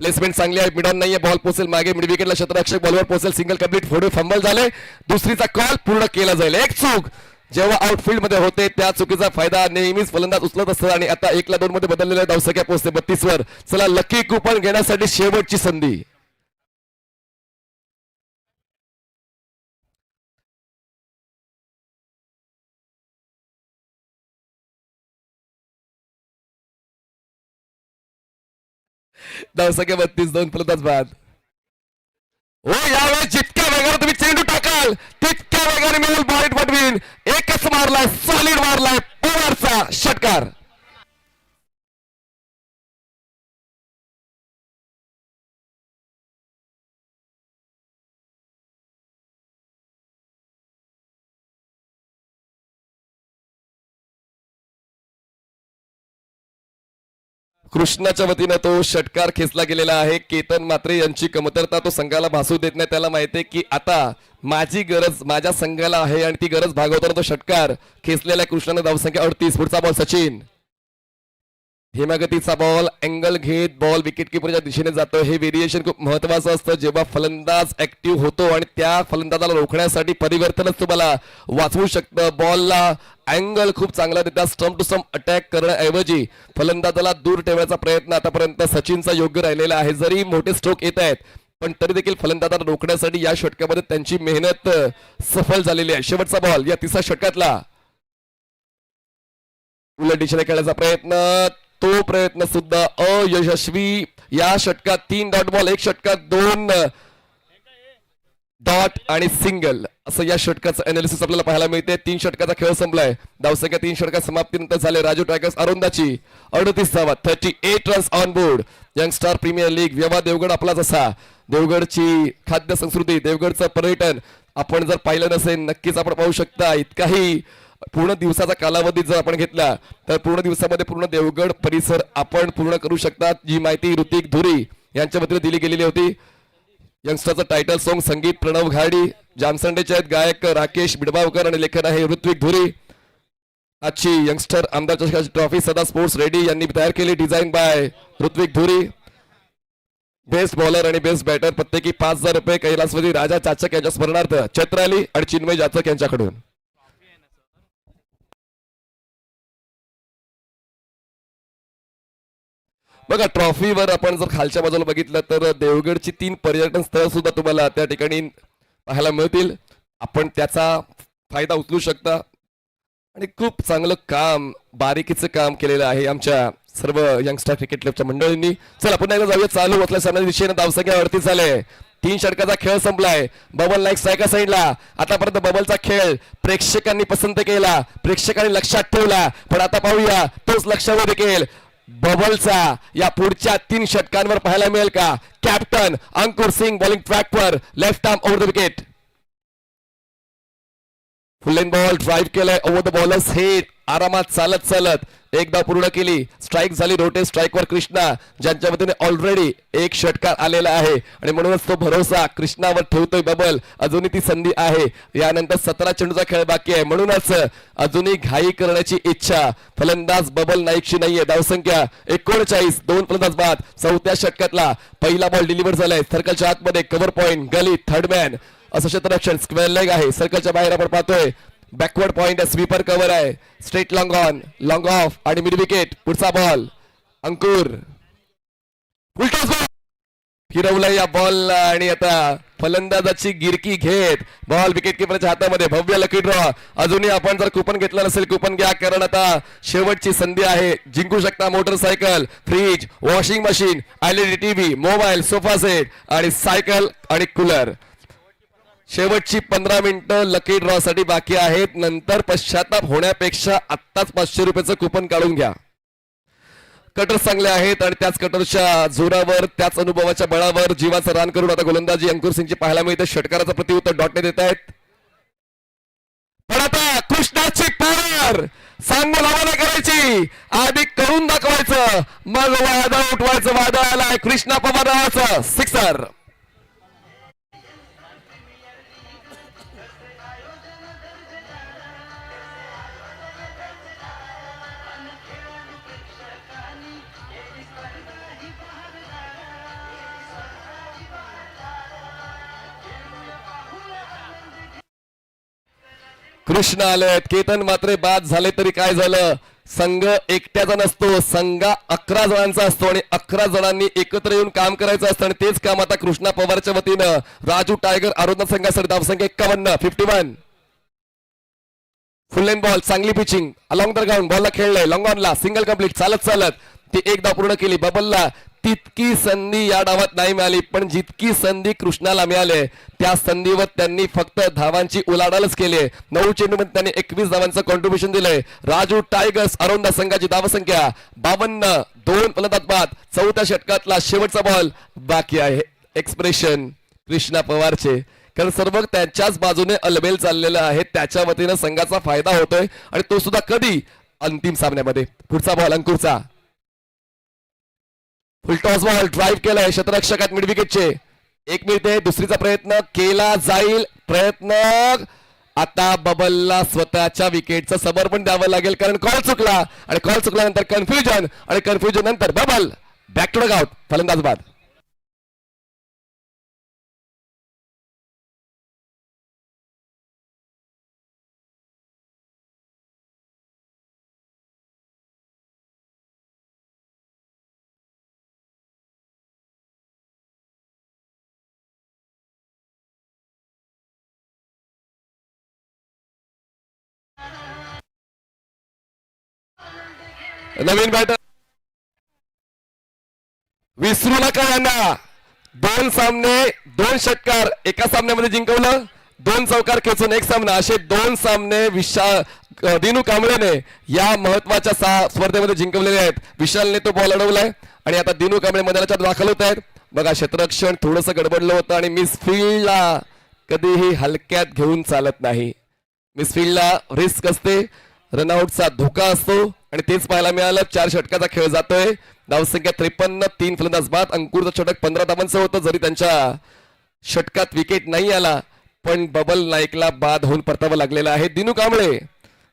प्लेसमेंट चांगली आहे. मिडॉन नाहीये. बॉल पोहोचेल मागे मिड विकेटला. क्षेत्ररक्षक बॉलवर पोहोचेल. Single complete. फोडे फंबल झाले. दुसरीचा कॉल पूर्ण केला जाईल. एक चूक जेव्हा आउटफील्ड मध्ये होते त्या चुकीचा फायदा नेहमीच फलंदाज उचलत असतात आणि आता 1-2 मध्ये बदललेल्या धावसंख्या पोहोचते 32 वर. चला लकी कुपन घेण्यासाठी शेवटची संधी. धावसंख्या 32, 2 फलंदाज बाद. हो यावेळेस जितक्या वेगाने तुम्ही चेंडू टाकाल तितक्या वेगाने मिळेल बॉल पटवीन. एकच मारलाय, सॉलिड मारलाय, पवारचा षटकार. कृष्णाच्या वतीनं तो षटकार खेचला गेलेला आहे. केतन मात्रे यांची कमतरता तो संघाला भासू देत नाही. त्याला माहिती आहे की आता माझी गरज माझ्या संघाला आहे आणि ती गरज भागवताना तो षटकार खेचलेला कृष्णाने. धावसंख्या 38. पुढचा बॉल सचिन. धीम्यागतीचा बॉल, अँगल घेत बॉल विकेट किपरच्या दिशेने जातो. हे व्हेरिएशन खूप महत्वाचं असतं जेव्हा फलंदाज ऍक्टिव्ह होतो आणि त्या फलंदाजाला रोखण्यासाठी परिवर्तनच तुम्हाला वाचवू शकतं. बॉलला अँगल खूप चांगला देतात. स्टंप टू स्टंप अटॅक करण्याऐवजी फलंदाजाला दूर ठेवण्याचा प्रयत्न आतापर्यंत सचिनचा योग्य राहिलेला आहे. जरी मोठे स्ट्रोक येत आहेत पण तरी देखील फलंदाजाला रोखण्यासाठी या षटकामध्ये त्यांची मेहनत सफल झालेली आहे. शेवटचा बॉल या तिसऱ्या षटकातला. उलट दिशेने खेळण्याचा प्रयत्न, तो प्रयत्न सुद्धा अयशस्वी. या षटकात 3 डॉट बॉल, एक षटकात 2 डॉट आणि सिंगल असं या षटकाचं अनालिसिस आपल्याला पाहायला मिळते. 3 षटकाचा खेळ संपलाय. धावसंख्या 3 षटकात समाप्तीनंतर झाले. राजू टायगर्स अरुंदाची 38 धावा, 38 runs on board. Young star premier league. व्यवहार देवगड आपलाच असा. देवगडची खाद्य संस्कृती, देवगडचं पर्यटन आपण जर पाहिलं नसेल नक्कीच आपण पाहू शकता. इतकाही पूर्ण दिवसाचा कालावधी जर आपण घेतला तर पूर्ण दिवसामध्ये पूर्ण देवगड परिसर आपण पूर्ण करू शकतात. जी माहिती ऋतिक धुरी यांच्या वतीने दिली गेलेली होती. यंगस्टरचं टायटल सॉन्ग संगीत प्रणव घाडी. जामसंडेचे आहेत गायक राकेश बिडबावकर आणि लेखन आहे ऋत्विक धुरी. आजची यंगस्टर आमदार चषकाची ट्रॉफी सदा स्पोर्ट्स रेडी यांनी तयार केली. डिझाईन बाय ऋत्विक धुरी. बेस्ट बॉलर आणि बेस्ट बॅटर प्रत्येकी 5,000 रुपये कैलासवादी राजा चाचक यांच्या स्मरणार्थ चैत्राली आणि चिन्मय जाचक यांच्याकडून. बघा ट्रॉफीवर आपण जर खालच्या बाजूला बघितलं तर देवगडची 3 पर्यटन स्थळ सुद्धा तुम्हाला त्या ठिकाणी पाहायला मिळतील. आपण त्याचा फायदा उचलू शकता आणि खूप चांगलं काम, बारीकीचं काम केलेलं आहे आमच्या सर्व यंगस्टर क्रिकेट क्लबच्या मंडळींनी. चला पुन्हा एकदा जाऊया. चालू असल्या सामन्याच्या दिशेने धावसंख्या 38 झाले. 3 षटकाचा खेळ संपलाय. बबल नाईक स्ट्रायकर साईडला. आतापर्यंत बबलचा खेळ प्रेक्षकांनी पसंत केला, प्रेक्षकांनी लक्षात ठेवला. पण आता पाहूया तोच लक्षावर देखील बबलचा या पुढच्या 3 षटकांवर पाहायला मिळेल का. कॅप्टन अंकुर सिंग बॉलिंग ट्रॅकवर, left arm over the wicket. Full line ball drive केलाय ओव्हर द बॉलर्स हेड. आरामात चालत चालत एक धाव पूर्ण केली. स्ट्राईक झाली. रोटेट स्ट्राईकवर कृष्णा ज्यांच्या वतीने ऑलरेडी 1 षटकार आलेला आहे आणि म्हणूनच तो भरोसा कृष्णावर ठेवतोय बबल. अजूनही ती संधी आहे. यानंतर 17 चेंडूचा खेळ बाकी आहे म्हणूनच अजूनही घाई करण्याची इच्छा फलंदाज बबल नाईकची नाहीये. धावसंख्या 39, 2 फलंदाज बाद. 4थ्या षटकातला पहिला बॉल डिलिव्हर झालाय. सर्कलच्या आतमध्ये कव्हर पॉइंट, गली, थर्डमॅन असं क्षेत्ररक्षण. स्क्वेअर लेग आहे. सर्कलच्या बाहेर आपण पाहतोय बॅकवर्ड पॉइंट आहे. स्वीपर कव्हर आहे. Straight long on, long of आणि मिड विकेट. पुढचा बॉल अंकुर फिरवलं या बॉल आणि आता फलंदाजाची गिरकी घेत बॉल विकेट किपरच्या हातामध्ये. भव्य लकी ड्रॉ. अजूनही आपण जर कुपन घेतलं नसेल कुपन घ्या कारण आता शेवटची संधी आहे. जिंकू शकता motorcycle, fridge, washing machine, LED TV, mobile, sofa set आणि सायकल आणि कूलर. शेवटची 15 मिनिटं लकी ड्रॉ साठी बाकी आहेत. नंतर पश्चाताप होण्यापेक्षा आत्ताच 500 रुपयाचं कुपन काढून घ्या. कटर चांगले आहेत आणि त्याच कटरच्या जोरावर, त्याच अनुभवाच्या बळावर जीवाचं रान करून आता गोलंदाजी अंकुर सिंगची पाहायला मिळते. षटकाराचं प्रतिउत्तर डॉटने देत आहेत. पण आता कृष्णाची पॉवर सांगून हवा करायची, आधी करून दाखवायचं, मग वादळ उठवायचं. वादळ आलाय. कृष्णा पवाराचं सिक्सर. कृष्ण आलेत. केतन मात्र बाद झाले तरी काय झालं, संघ एकट्याचा नसतो, संघ 11 जणांचा असतो आणि 11 जणांनी एकत्र येऊन काम करायचं असतं आणि तेच काम आता कृष्णा पवारच्या वतीनं राजू टायगर आरोग्य संघासाठी धावसंख्या 51 फुल लेन बॉल, चांगली पिचिंग अलॉंग द ग्राउंड, बॉलला खेळलंय लॉंग ऑनला, सिंगल कंप्लीट, चालत चालत ती एक धाव पूर्ण केली. बबलला तितकी संधी या डावात नाही मिळाली, पण जितकी संधी कृष्णाला मिळाली त्या संधीवर त्यांनी फक्त धावांची उलाढालच केली. 9 चेंडूमध्ये त्यांनी 21 धावांचं कॉन्ट्रीब्युशन दिलंय. राजू टायगर्स अरोंदा संघाची धावसंख्या 52, 2 फलंदाज बाद. 4थ्या षटकातला शेवटचा बॉल बाकी आहे. एक्सप्रेशन कृष्णा पवारचे, कारण सर्व त्यांच्याच बाजूने अलबेल चाललेलं आहे, त्याच्या वतीनं संघाचा फायदा होतोय आणि तो सुद्धा कधी, अंतिम सामन्यामध्ये. पुढचा बॉल अंकुरचा, फुल टॉस बॉल, ड्राईव्ह केलाय क्षेत्ररक्षकात मिड विकेटचे. एक मिळते, दुसरीचा प्रयत्न केला जाईल, प्रयत्न आता बबलला स्वतःच्या विकेटचं समर्पण द्यावं लागेल, कारण कॉल चुकला आणि कॉल चुकल्यानंतर कन्फ्युजन आणि कन्फ्युजन नंतर bubble back to the out, फलंदाज बाद. नवीन बॅटर विसरू नका यांना. 2 सामने 2 षटकार एका सामन्यामध्ये जिंकवलं, 2 चौकार खेचून 1 सामना, असे 2 सामने दिनू कांबळेने या महत्वाच्या स्पर्धेमध्ये जिंकवलेले आहेत. विशालने तो बॉल अडवलाय आणि आता दिनू कांबळे मैदानाच्या दाखल होत आहेत. बघा क्षेत्ररक्षण थोडंसं गडबडलं होतं आणि मिसफील्डला कधीही हलक्यात घेऊन चालत नाही. मिसफील्डला रिस्क असते, रनआउटचा धोका असतो आणि तेच पाहायला मिळालं. 4 षटकाचा खेळ जातोय. धावसंख्या 53, 3 फलंदाज बाद. अंकुरचं षटक 15 धावांचं होतं, जरी त्यांच्या षटकात विकेट नाही आला, पण बबल नाईकला बाद होऊन परतावं लागलेलं आहे. दिनू कांबळे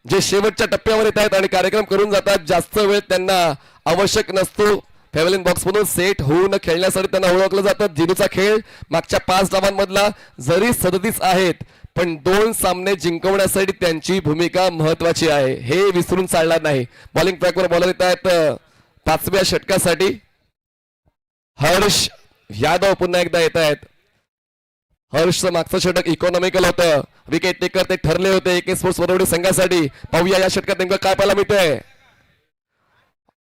जे शेवटच्या टप्प्यावर येत आहेत आणि कार्यक्रम करून जातात, जास्त वेळ त्यांना आवश्यक नसतो. पॅव्हलियन बॉक्स मधून सेट होऊन खेळण्यासाठी त्यांना ओळखलं जातं. दिनूचा खेळ मागच्या 5 डावांमधला जरी 37 आहेत, पण 2 सामने जिंकवण्यासाठी त्यांची भूमिका महत्वाची आहे, हे विसरून चालणार नाही. बॉलिंग ट्रॅकवर बॉलर येत आहेत 5व्या षटकासाठी. हर्ष यादव पुन्हा एकदा येत आहेत. हर्षचं मागचं षटक इकॉनॉमिकल होतं, विकेट टेकर ते ठरले होते AK स्पोर्ट्स वरवडी संघासाठी. पाहूया या षटकात नेमकं काय पाहायला मिळतंय.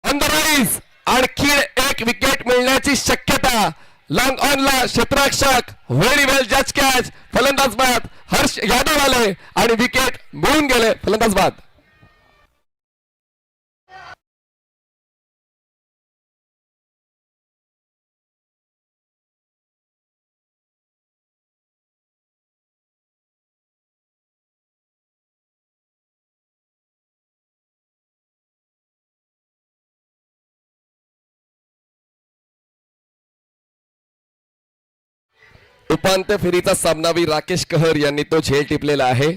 अंडरराईज आणखी एक विकेट मिळण्याची शक्यता. लॉंग ऑनला क्षेत्ररक्षक, व्हेरी वेल जज कॅच, फलंदाज बाद. हर्ष यादव आले आणि विकेट मिळून गेले, फलंदाज बाद. उपांत्य फेरीचा सामनावीर राकेश कहर यांनी तो झेल टिपलेला आहे.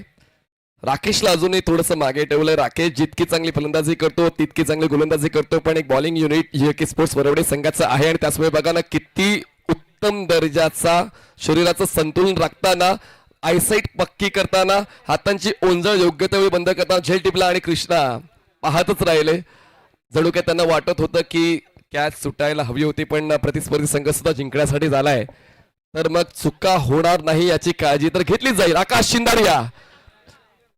राकेशला अजूनही थोडंसं मागे ठेवलंय. राकेश जितकी चांगली फलंदाजी करतो तितकी चांगली गोलंदाजी करतो, पण एक bowling unit AK sports Varavade संघाचं आहे आणि त्याचमुळे बघा ना किती उत्तम दर्जाचा शरीराचं संतुलन राखताना, आयसाईट पक्की करताना, हातांची ओंजळ योग्य त्या वेळी बंद करताना झेल टिपला आणि कृष्णा पाहतच राहिले. जणू काय त्यांना वाटत होतं की कॅच सुटायला हवी होती, पण प्रतिस्पर्धी संघ सुद्धा जिंकण्यासाठी झालाय, तर मग चुका होणार नाही याची काळजी तर घेतलीच जाईल. आकाश शिंदारिया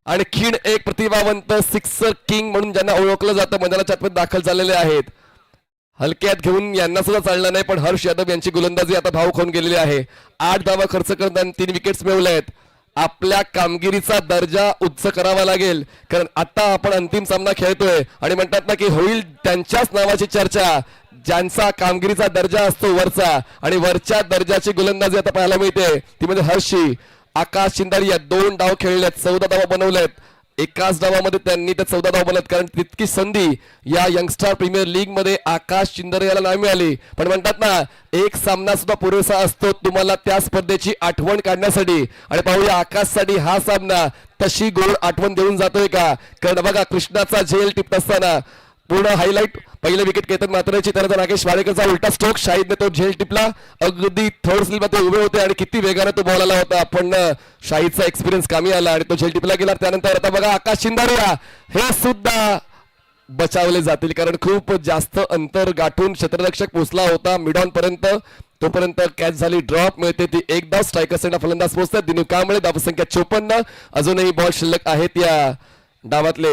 आणखीन एक प्रतिभावंत सिक्सर किंग म्हणून ज्यांना ओळखलं जातं मैदानाच्या आतमध्ये दाखल झालेले आहेत. हलक्यात घेऊन यांना सुद्धा चालणार नाही, पण हर्ष यादव यांची गोलंदाजी आता भाव खाऊन गेलेली आहे. 8 धावा खर्च करताना 3 विकेट्स मिळवल्या आहेत. आपल्या कामगिरीचा दर्जा उच्च करावा लागेल, कारण आता आपण अंतिम सामना खेळतोय आणि म्हणतात ना की होईल त्यांच्याच नावाची चर्चा, ज्यांचा कामगिरीचा दर्जा असतो वरचा, आणि वरच्या दर्जाची गोलंदाजी आता पाहायला मिळते ती म्हणजे हर्षी. आकाश शिंदारिया 2 डाव खेळलेत, 14 धावा बनवल्यात. एकाच डावामध्ये त्यांनी त्या 14 धावा बनवल्यात, कारण तितकी संधी या यंगस्टार प्रीमियर लीग मध्ये आकाश शिंदारियाला नाही मिळाली. पण म्हणतात ना एक सामना सुद्धा पुरेसा असतो तुम्हाला त्या स्पर्धेची आठवण काढण्यासाठी, आणि पाहूया आकाशसाठी हा सामना तशी गोड आठवण देऊन जातोय का. कारण बघा कृष्णाचा झेल टिपत असताना पूर्ण हायलाइट. पहिलं विकेट केतन मात्राची, त्यानंतर राकेश वाडेकरचा उलटा स्ट्रोक, शाहिदने तो झेल टिपला, अगदी थर्ड स्लिप मध्ये उभे होते आणि किती वेगाने तो बॉल आला होता, पण शाहिदचा एक्सपिरियन्स कमी आला आणि तो झेल टिपला गेला. त्यानंतर आता बघा आकाश चिंदारिया हे सुद्धा बचावले जातील, कारण खूप जास्त अंतर गाठून क्षेत्ररक्षक पोहोचला होता मिड ऑन पर्यंत. तोपर्यंत कॅच झाली, ड्रॉप मिळते ती एकदा. स्ट्रायकर सेंडा फलंदाज पोहोचतात. दिनू कांबळे, धावसंख्या 54. अजूनही बॉल शिल्लक आहेत या डावातले.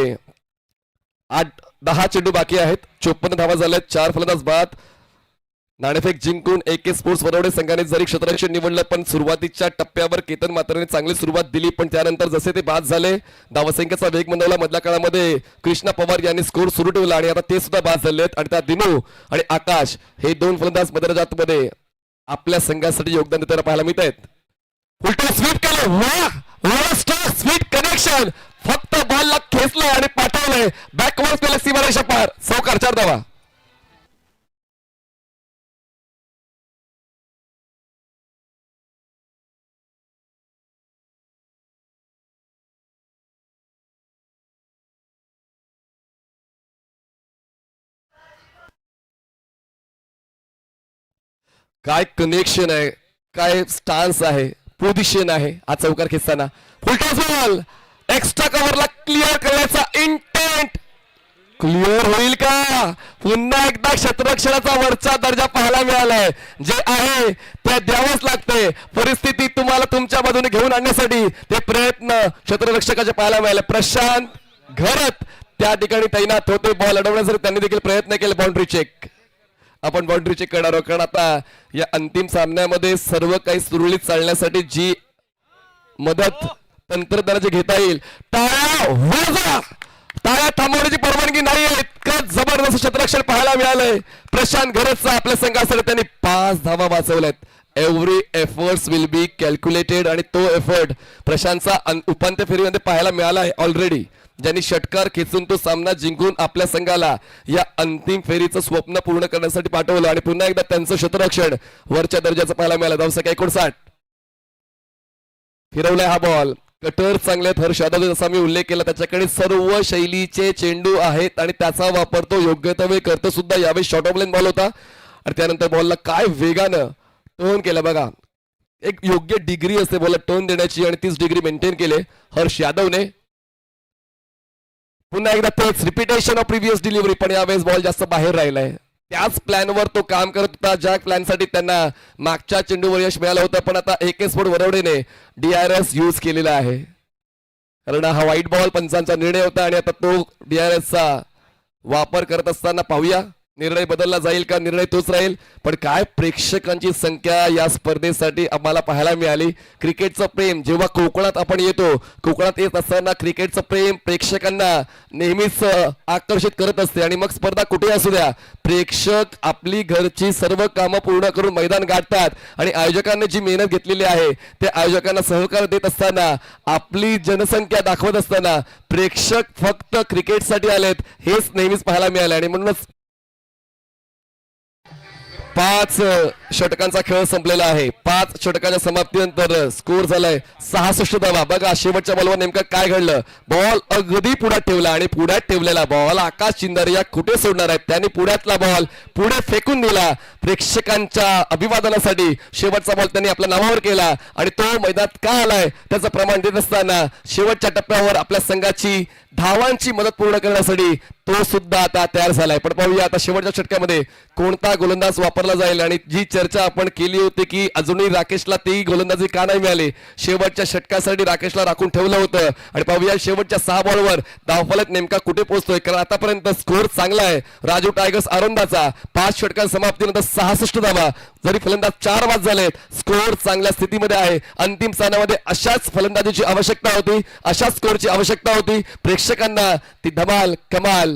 8-10 चेंडू बाकी आहेत, 54 धावा झाल्यात, 4 फलंदाज बाद. नाणेफेक जिंकून AK स्पोर्ट्स वरवडे संघाने जरी क्षेत्ररक्षण निवडलं, पण सुरुवातीच्या टप्प्यावर केतन मात्राने चांगली सुरुवात दिली, पण त्यानंतर जसे ते बाद झाले, धावसंख्येचा वेग मंदावला. मधल्या काळामध्ये कृष्णा पवार यांनी स्कोर सुरू ठेवला आणि आता ते सुद्धा बाद झाले आहेत. आणि त्या दिनू आणि आकाश हे दोन फलंदाज मध्यराजातमध्ये आपल्या संघासाठी योगदान देताना पाहायला मिळत आहेत. उलटा स्वीप केलं, वाह स्वीट कनेक्शन, फक्त बॉलला खेचलं आणि पाठवलंय बॅकवर्ड केलं सीमारेषा पार. सौकार 4 धावा. काय कनेक्शन आहे, काय स्टान्स आहे, पोझिशन आहे हा चौकार खेचताना. फुलटॉस बॉल एक्स्ट्रा कव्हरला क्लिअर करण्याचा इंटेंट. क्लिअर होईल का? पुन्हा एकदा क्षेत्ररक्षणाचा वरचा दर्जा पाहायला मिळालाय. जे आहे ते द्यावंच लागते. परिस्थिती तुम्हाला तुमच्या बाजूने घेऊन आणण्यासाठी ते प्रयत्न क्षेत्ररक्षकाचे पाहायला मिळाले. प्रशांत घरत त्या ठिकाणी तैनात होते. बॉल अडवण्यासाठी त्यांनी देखील प्रयत्न केले. बाउंड्री चेक, आपण बाउंड्री चेक करणार आहोत, कारण आता या अंतिम सामन्यामध्ये सर्व काही सुरळीत चालण्यासाठी जी मदत तंत्रज्ञानाची घेता येईल. टाळ्या वाजवा, टाळ्या थांबवण्याची परवानगी नाही. इतकं जबरदस्त क्षेत्ररक्षण पाहायला मिळालंय प्रशांत घरतचा आपल्या संघासाठी. त्यांनी 5 धावा वाचवल्यात. Every efforts will be calculated आणि तो एफर्ट प्रशांतचा उपांत्य फेरीमध्ये पाहायला मिळाला आहे ऑलरेडी, ज्यांनी षटकार खेचून तो सामना जिंकून आपल्या संघाला या अंतिम फेरीचं स्वप्न पूर्ण करण्यासाठी पाठवलं. आणि पुन्हा एकदा त्यांचं क्षेत्ररक्षण वरच्या दर्जाचं पाहायला मिळालं. धावसंख्या 59. फिरवलाय हा बॉल, कटर चांगले आहेत हर्ष यादव, जसा मी उल्लेख केला त्याच्याकडे सर्व शैलीचे चेंडू आहेत आणि त्याचा वापर तो योग्य ते करतो सुद्धा. यावेळी शॉर्ट ऑफ लाईन बॉल होता आणि त्यानंतर बॉलला काय वेगानं टर्न केलं बघा. एक योग्य डिग्री असते बॉलला टर्न देण्याची आणि तीच डिग्री मेंटेन केले हर्ष यादवने. पुन्हा एकदा तेच रिपिटेशन ऑफ प्रिव्हियस डिलिव्हरी, पण यावेळेस बॉल जास्त बाहेर राहिलाय. त्याच प्लॅनवर तो काम करत होता ज्या प्लॅनसाठी त्यांना मागच्या चेंडूवर यश मिळालं होतं. पण आता AK स्पोर्ट वरवडेने DRS यूज केलेला आहे, कारण हा व्हाईट बॉल पंचांचा निर्णय होता आणि आता तो DRS चा वापर करत असताना पाहूया निर्णय बदलला जाईल का, निर्णय तोच राहील. पण काय प्रेक्षकांची संख्या या स्पर्धेसाठी आम्हाला पाहायला मिळाली. क्रिकेटचं प्रेम जेव्हा कोकणात आपण येतो, कोकणात येत असताना क्रिकेटचं प्रेम प्रेक्षकांना नेहमीच आकर्षित करत असते. आणि मग स्पर्धा कुठे असू द्या, प्रेक्षक आपली घरची सर्व कामं पूर्ण करून मैदान गाठतात आणि आयोजकांनी जी मेहनत घेतलेली आहे त्या आयोजकांना सहकार देत असताना, आपली जनसंख्या दाखवत असताना प्रेक्षक फक्त क्रिकेटसाठी आलेत हेच नेहमीच पाहायला मिळालं. आणि म्हणूनच 5 षटकांचा खेळ संपलेला आहे. 5 षटकाच्या समाप्तीनंतर स्कोर झालाय 66 धावा. बघा शेवटच्या बॉलवर नेमकं काय घडलं. बॉल अगदी पुढ्यात ठेवला आणि पुढ्यात ठेवलेला बॉल आकाश चिंदारिया कुठे सोडणार आहेत, त्यांनी पुढ्यातला बॉल पुढे फेकून दिला. प्रेक्षकांच्या अभिवादनासाठी शेवटचा बॉल त्यांनी आपल्या नावावर केला आणि तो मैदानात का आलाय त्याचं प्रमाण देत असताना शेवटच्या टप्प्यावर आपल्या संघाची धावांची मदत पूर्ण करण्यासाठी तो सुद्धा आता तयार झालाय. पण पाहूया आता शेवटच्या षटकामध्ये कोणता गोलंदाज वापरला जाईल. आणि जी चर्चा आपण केली होती की अजूनही राकेशला ती गोलंदाजी का नाही मिळाली, शेवटच्या षटकासाठी राकेशला राखून ठेवलं होतं. आणि पाहूया शेवटच्या 6 बॉलवर धावफलक नेमका कुठे पोहोचतोय, कारण आतापर्यंत स्कोर चांगला आहे राजू टायगर्स आरोंदाचा. 5 षटकां समाप्तीनंतर 66 धावा. जरी फलंदाज 4 बाद झालेत, स्कोर चांगल्या स्थितीमध्ये आहे. अंतिम सामन्यामध्ये अशाच फलंदाजीची आवश्यकता होती, अशाच स्कोरची आवश्यकता होती. प्रेक्षकांना ती धमाल कमाल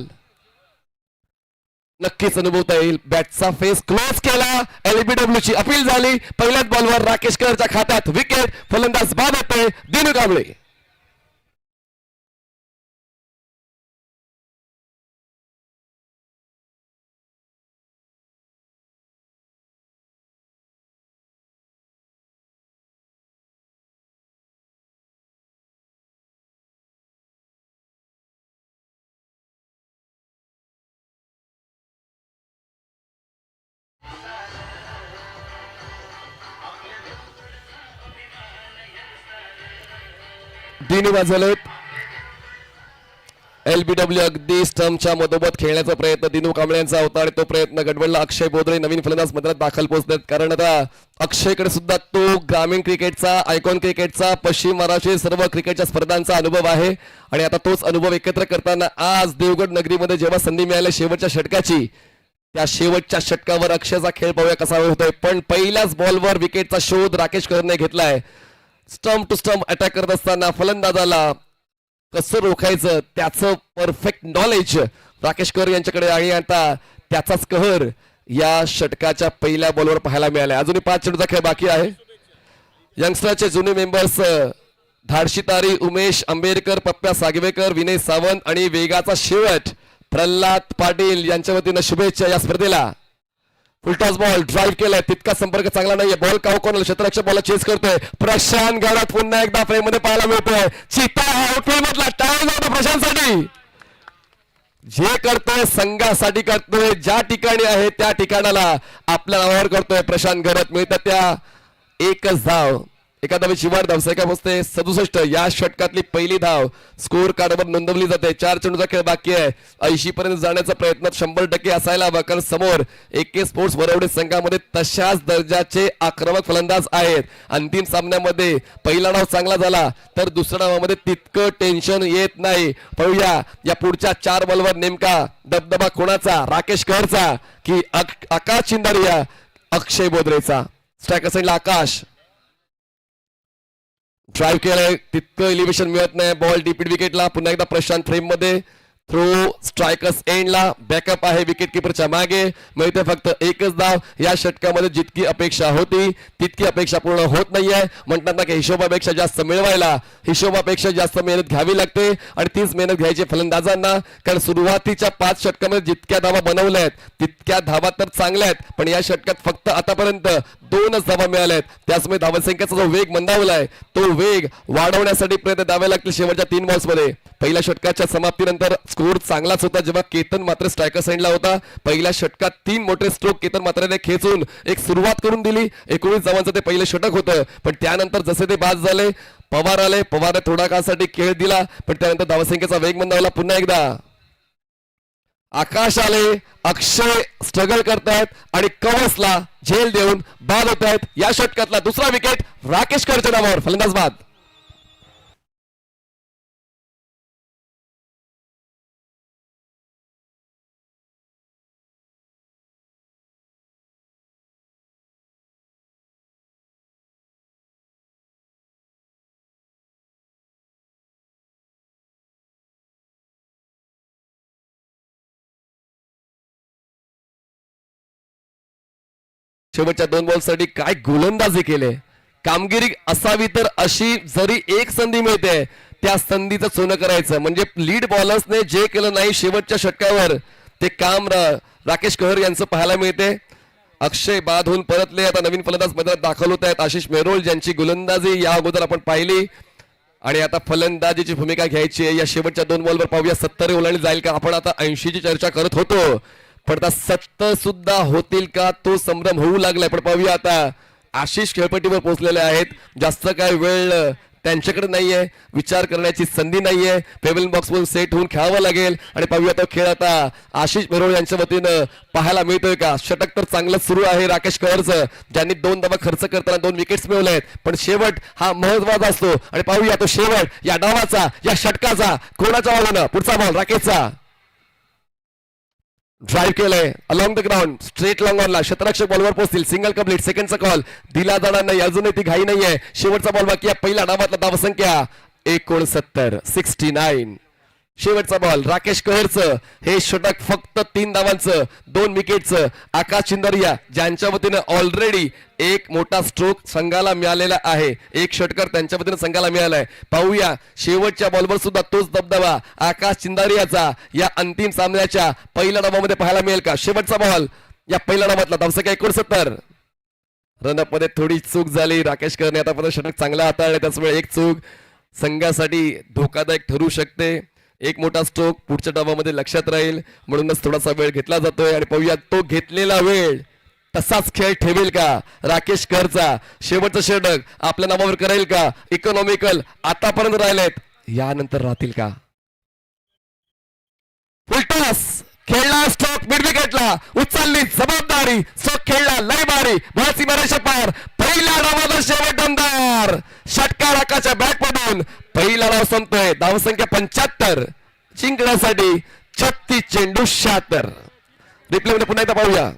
नक्कीच अनुभवता येईल. बॅटचा फेस क्लोज केला, LBW ची अपील झाली. पहिल्याच बॉलवर राकेश करच्या खात्यात विकेट. फलंदाज बाद होते दिनू कांबळे. दिनू वाजवलेत. LBW अगदी स्टंपच्या मधोमध खेळण्याचा प्रयत्न दिनू कांबळे यांचा होता आणि तो प्रयत्न गडबडला. अक्षय बोधरे नवीन फलंदाज मैदानात दाखल पोहोचतात, कारण आता अक्षयकडे सुद्धा तो ग्रामीण क्रिकेटचा, आयकॉन क्रिकेटचा, पश्चिम महाराष्ट्र सर्व क्रिकेटच्या स्पर्धांचा अनुभव आहे आणि आता तोच अनुभव एकत्र करताना आज देवगड नगरीमध्ये जेव्हा संधी मिळाली शेवटच्या षटकाची, त्या शेवटच्या षटकावर अक्षयचा खेळ पाहूया कसा होतोय. पण पहिल्याच बॉलवर विकेटचा शोध राकेश करने घेतलाय. स्टंप टू स्टंप अटॅक करत असताना फलंदाजाला कसं रोखायचं त्याचं परफेक्ट नॉलेज राकेश कर यांच्याकडे आहे. आता त्याचाच कहर या षटकाच्या पहिल्या बॉलवर पाहायला मिळाला. अजूनही 5 चेंडूचा खेळ बाकी आहे. यंगस्टरचे जुने मेंबर्स धाडशी तारी उमेश आंबेडकर, पप्प्या सागवेकर, विनय सावंत आणि वेगाचा शेवट प्रल्हाद पाटील यांच्या वतीनं शुभेच्छा या स्पर्धेला. फुलटॉस बॉल ड्राईव्ह केलाय, तितका संपर्क चांगला नाहीये. बॉल कोणाला क्षेत्ररक्षक बॉल चेस करतोय. प्रशांत गडात पुन्हा एकदा फ्रेम मध्ये पाहायला मिळतोय. चिता आउटफील्ड मधला टाळी जातो प्रशांतसाठी. जे करतोय संघासाठी करतोय, ज्या ठिकाणी आहे त्या ठिकाणाला आपल्या नावावर करतोय. प्रशांत गडात मिळतात त्या एकच धाव. एका धावेची वाढ धावसंख्या पोहोचते 67. या षटकातली पहिली धाव स्कोर कार्डवर नोंदवली जाते. 4 चेंडूचा खेळ बाकी आहे. 80 पर्यंत जाण्याचा प्रयत्न 100% असायला हवा, कारण समोर AK स्पोर्ट्स वरवडे संघामध्ये तशाच दर्जाचे आक्रमक फलंदाज आहेत. अंतिम सामन्यामध्ये पहिला डाव चांगला झाला तर दुसऱ्या डावामध्ये तितकं टेन्शन येत नाही. पाहूया या पुढच्या 4 बॉलवर नेमका दबदबा कोणाचा, राकेश करचा की आकाश चिंदारिया, अक्षय बोधरेचा. स्ट्रायकर साईडला आकाश ड्राईव्ह केलंय, तितकं एलिव्हेशन मिळत नाही. बॉल डीपीड विकेटला. पुन्हा एकदा प्रशांत फ्रेम मध्ये. थ्रो स्ट्रायकर्स एंडला. बॅकअप आहे विकेट किपरच्या मागे. मिळते फक्त एकच धाव. या षटकामध्ये जितकी अपेक्षा होती तितकी अपेक्षा पूर्ण होत नाहीये. म्हणतात ना की हिशोबापेक्षा जास्त मिळवायला हिशोबापेक्षा जास्त मेहनत घ्यावी लागते आणि तीच मेहनत घ्यायची फलंदाजांना, कारण सुरुवातीच्या 5 षटकामध्ये जितक्या धावा बनवल्या आहेत तितक्या धावा तर चांगल्या आहेत, पण या षटकात फक्त आतापर्यंत 2च धावा मिळाल्या आहेत. त्याचमुळे धावसंख्येचा जो वेग मंदावलाय तो वेग वाढवण्यासाठी प्रयत्न द्यावे लागतील शेवटच्या 3 बॉल्समध्ये. पहिल्या षटकाच्या समाप्तीनंतर स्कोर चांगलाच होता जेव्हा केतन मात्र स्ट्रायकर साईडला होता. पहिल्या षटकात 3 मोठे स्ट्रोक केतन मात्रेने खेचून एक सुरुवात करून दिली. 19 धावांचं ते पहिलं षटक होतं, पण त्यानंतर जसे ते बाद झाले पवार आले. पवारने थोडा काळासाठी खेळ दिला, पण त्यानंतर धावसंख्येचा वेग मंदावला. पुन्हा एकदा आकाश आले. अक्षय स्ट्रगल करतायत आणि कवसला झेल देऊन बाद होत आहेत. या षटकातला दुसरा विकेट राकेश करच्या नावावर, फलंदाज बाद. शेवटच्या 2 बॉलसाठी काय गोलंदाजी केले. कामगिरी असावी तर अशी, जरी एक संधी मिळते त्या संधीचं सोनं करायचं. म्हणजे लीड बॉलर्सने जे केलं नाही शेवटच्या षटकावर ते काम राकेश कहर यांचं पाहायला मिळते. अक्षय बाद होऊन परतले, आता नवीन फलंदाज मैदानात दाखल होत आहेत. आशिष मेरोल ज्यांची गोलंदाजी या अगोदर आपण पाहिली आणि आता फलंदाजीची भूमिका घ्यायची आहे. या शेवटच्या 2 बॉलवर पाहूया 70 ओलांडली जाईल का. आपण आता 80 ची चर्चा करत होतो, पण आता 70 सुद्धा होतील का तो संभ्रम होऊ लागलाय. पण पाहूया आता आशिष खेळपट्टीवर पोहोचलेले आहेत. जास्त काय वेळ त्यांच्याकडे नाहीये, विचार करण्याची संधी नाहीये. पेव्हलियन बॉक्स मधून सेट होऊन खेळावं लागेल आणि पाहूया तो खेळ आता आशिष मेरोळ यांच्या वतीनं पाहायला मिळतोय का. षटक तर चांगलं सुरू आहे राकेश कहरचं, ज्यांनी 2 धावा खर्च करताना 2 विकेट्स मिळवले आहेत, पण शेवट हा महत्वाचा असतो. आणि पाहूया तो शेवट या डावाचा, या षटकाचा कोणाच्या बाजूनं. पुढचा बॉल राकेशचा. ड्राईव्ह केलंय along the ground, straight long ऑनला. क्षेत्ररक्षक बॉलवर पोहोचतील. Single complete. सेकंडचा कॉल दिला जाणार नाही, अजूनही ती घाई नाहीये. शेवटचा बॉल बाकी आहे. पहिल्या डावातला धावसंख्या 69. शेवटचा बॉल राकेश कहरचं. हे षटक फक्त 3 धावांचं, 2 विकेटचं. आकाश चिंदरिया ज्यांच्या वतीनं ऑलरेडी एक मोठा स्ट्रोक संघाला मिळालेला आहे. एक षटकर त्यांच्या वतीनं संघाला मिळालाय. पाहूया शेवटच्या बॉलवर सुद्धा तोच दबदबा आकाश चिंदारियाचा या अंतिम सामन्याच्या पहिल्या डावामध्ये पाहायला मिळेल का. शेवटचा बॉल या पहिल्या डावातला, धावसंख्या 69. रनअप मध्ये थोडी चूक झाली. राकेश कहरने आतापर्यंत षटक चांगला हाताळले, त्यामुळे एक चूक संघासाठी धोकादायक ठरू शकते. एक मोठा स्ट्रोक पुढच्या डावामध्ये लक्षात राहील, म्हणूनच थोडासा वेळ घेतला जातोय. आणि पाहूया तो घेतलेला वेळ तसाच खेळ ठेवेल का राकेश करचा शेवटचं षटक आपल्या नावावर करेल का इकॉनॉमिकल आतापर्यंत राहिलेत यानंतर राहतील का फुलटॉस खेळला स्ट्रोक मिड विकेटला उचलली जबाबदारी स्ट्रोक खेळला लय भारी भासी मारायच्या पार पहिला डावाचा शेवट दमदार षटकार आकाच्या बॅट मधून पहिला डाव संपतोय धावसंख्या 75 जिंकण्यासाठी 36 चेंडू 76 रिप्ले मध्ये पुन्हा एकदा पाहूया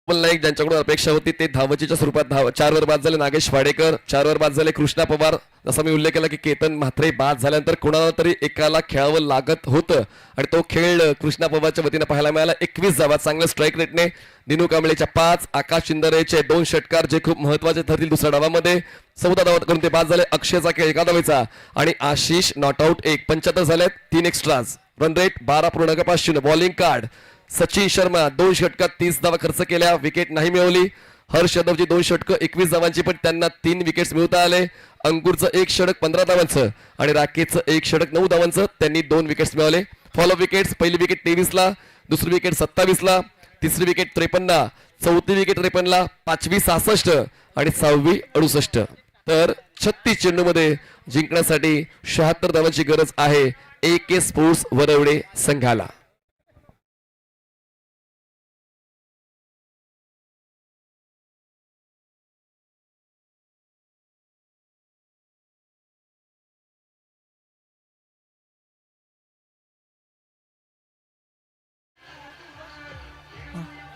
नाईक ज्यांच्याकडून अपेक्षा होती ते धावचीच्या स्वरूपात 4 वर बाद झाले नागेश वाडेकर 4 वर बाद झाले कृष्णा पवार जसा मी उल्लेख केला की केतन म्हात्रे बाद झाल्यानंतर कुणाला तरी एकाला खेळावं लागत होतं आणि तो खेळ कृष्णा पवारच्या वतीने पाहायला मिळाला 21 धावा चांगल्या स्ट्राईक रेटने दिनू कांबळेच्या 5 आकाश शिंदरेचे 2 षटकार जे खूप महत्वाचे ठरतील दुसऱ्या डावामध्ये 14 धावा करून ते बाद झाले अक्षयचा खेळ एका धावेचा आणि आशिष नॉट आउट 75 झालेत 3 extras run rate 12.5 bowling card Sachin Sharma 2 षटकात 30 धावा खर्च केल्या विकेट नाही मिळवली हर्ष यादवची 2 षटकं 21 धावांची पण त्यांना 3 विकेट्स मिळवता आले अंकुरचं 1 षटक 15 धावांचं आणि राकेशचं 1 षटक 9 धावांचं त्यांनी 2 विकेट्स मिळवले फॉलो विकेट्स पहिली विकेट 23 ला दुसरी विकेट 27 ला तिसरी विकेट 53 चौथी विकेट 53 ला पाचवी 66 आणि 6वी 68 तर 36 चेंडू मध्ये जिंकण्यासाठी 76 धावांची गरज आहे AK स्पोर्ट्स वरवडे संघाला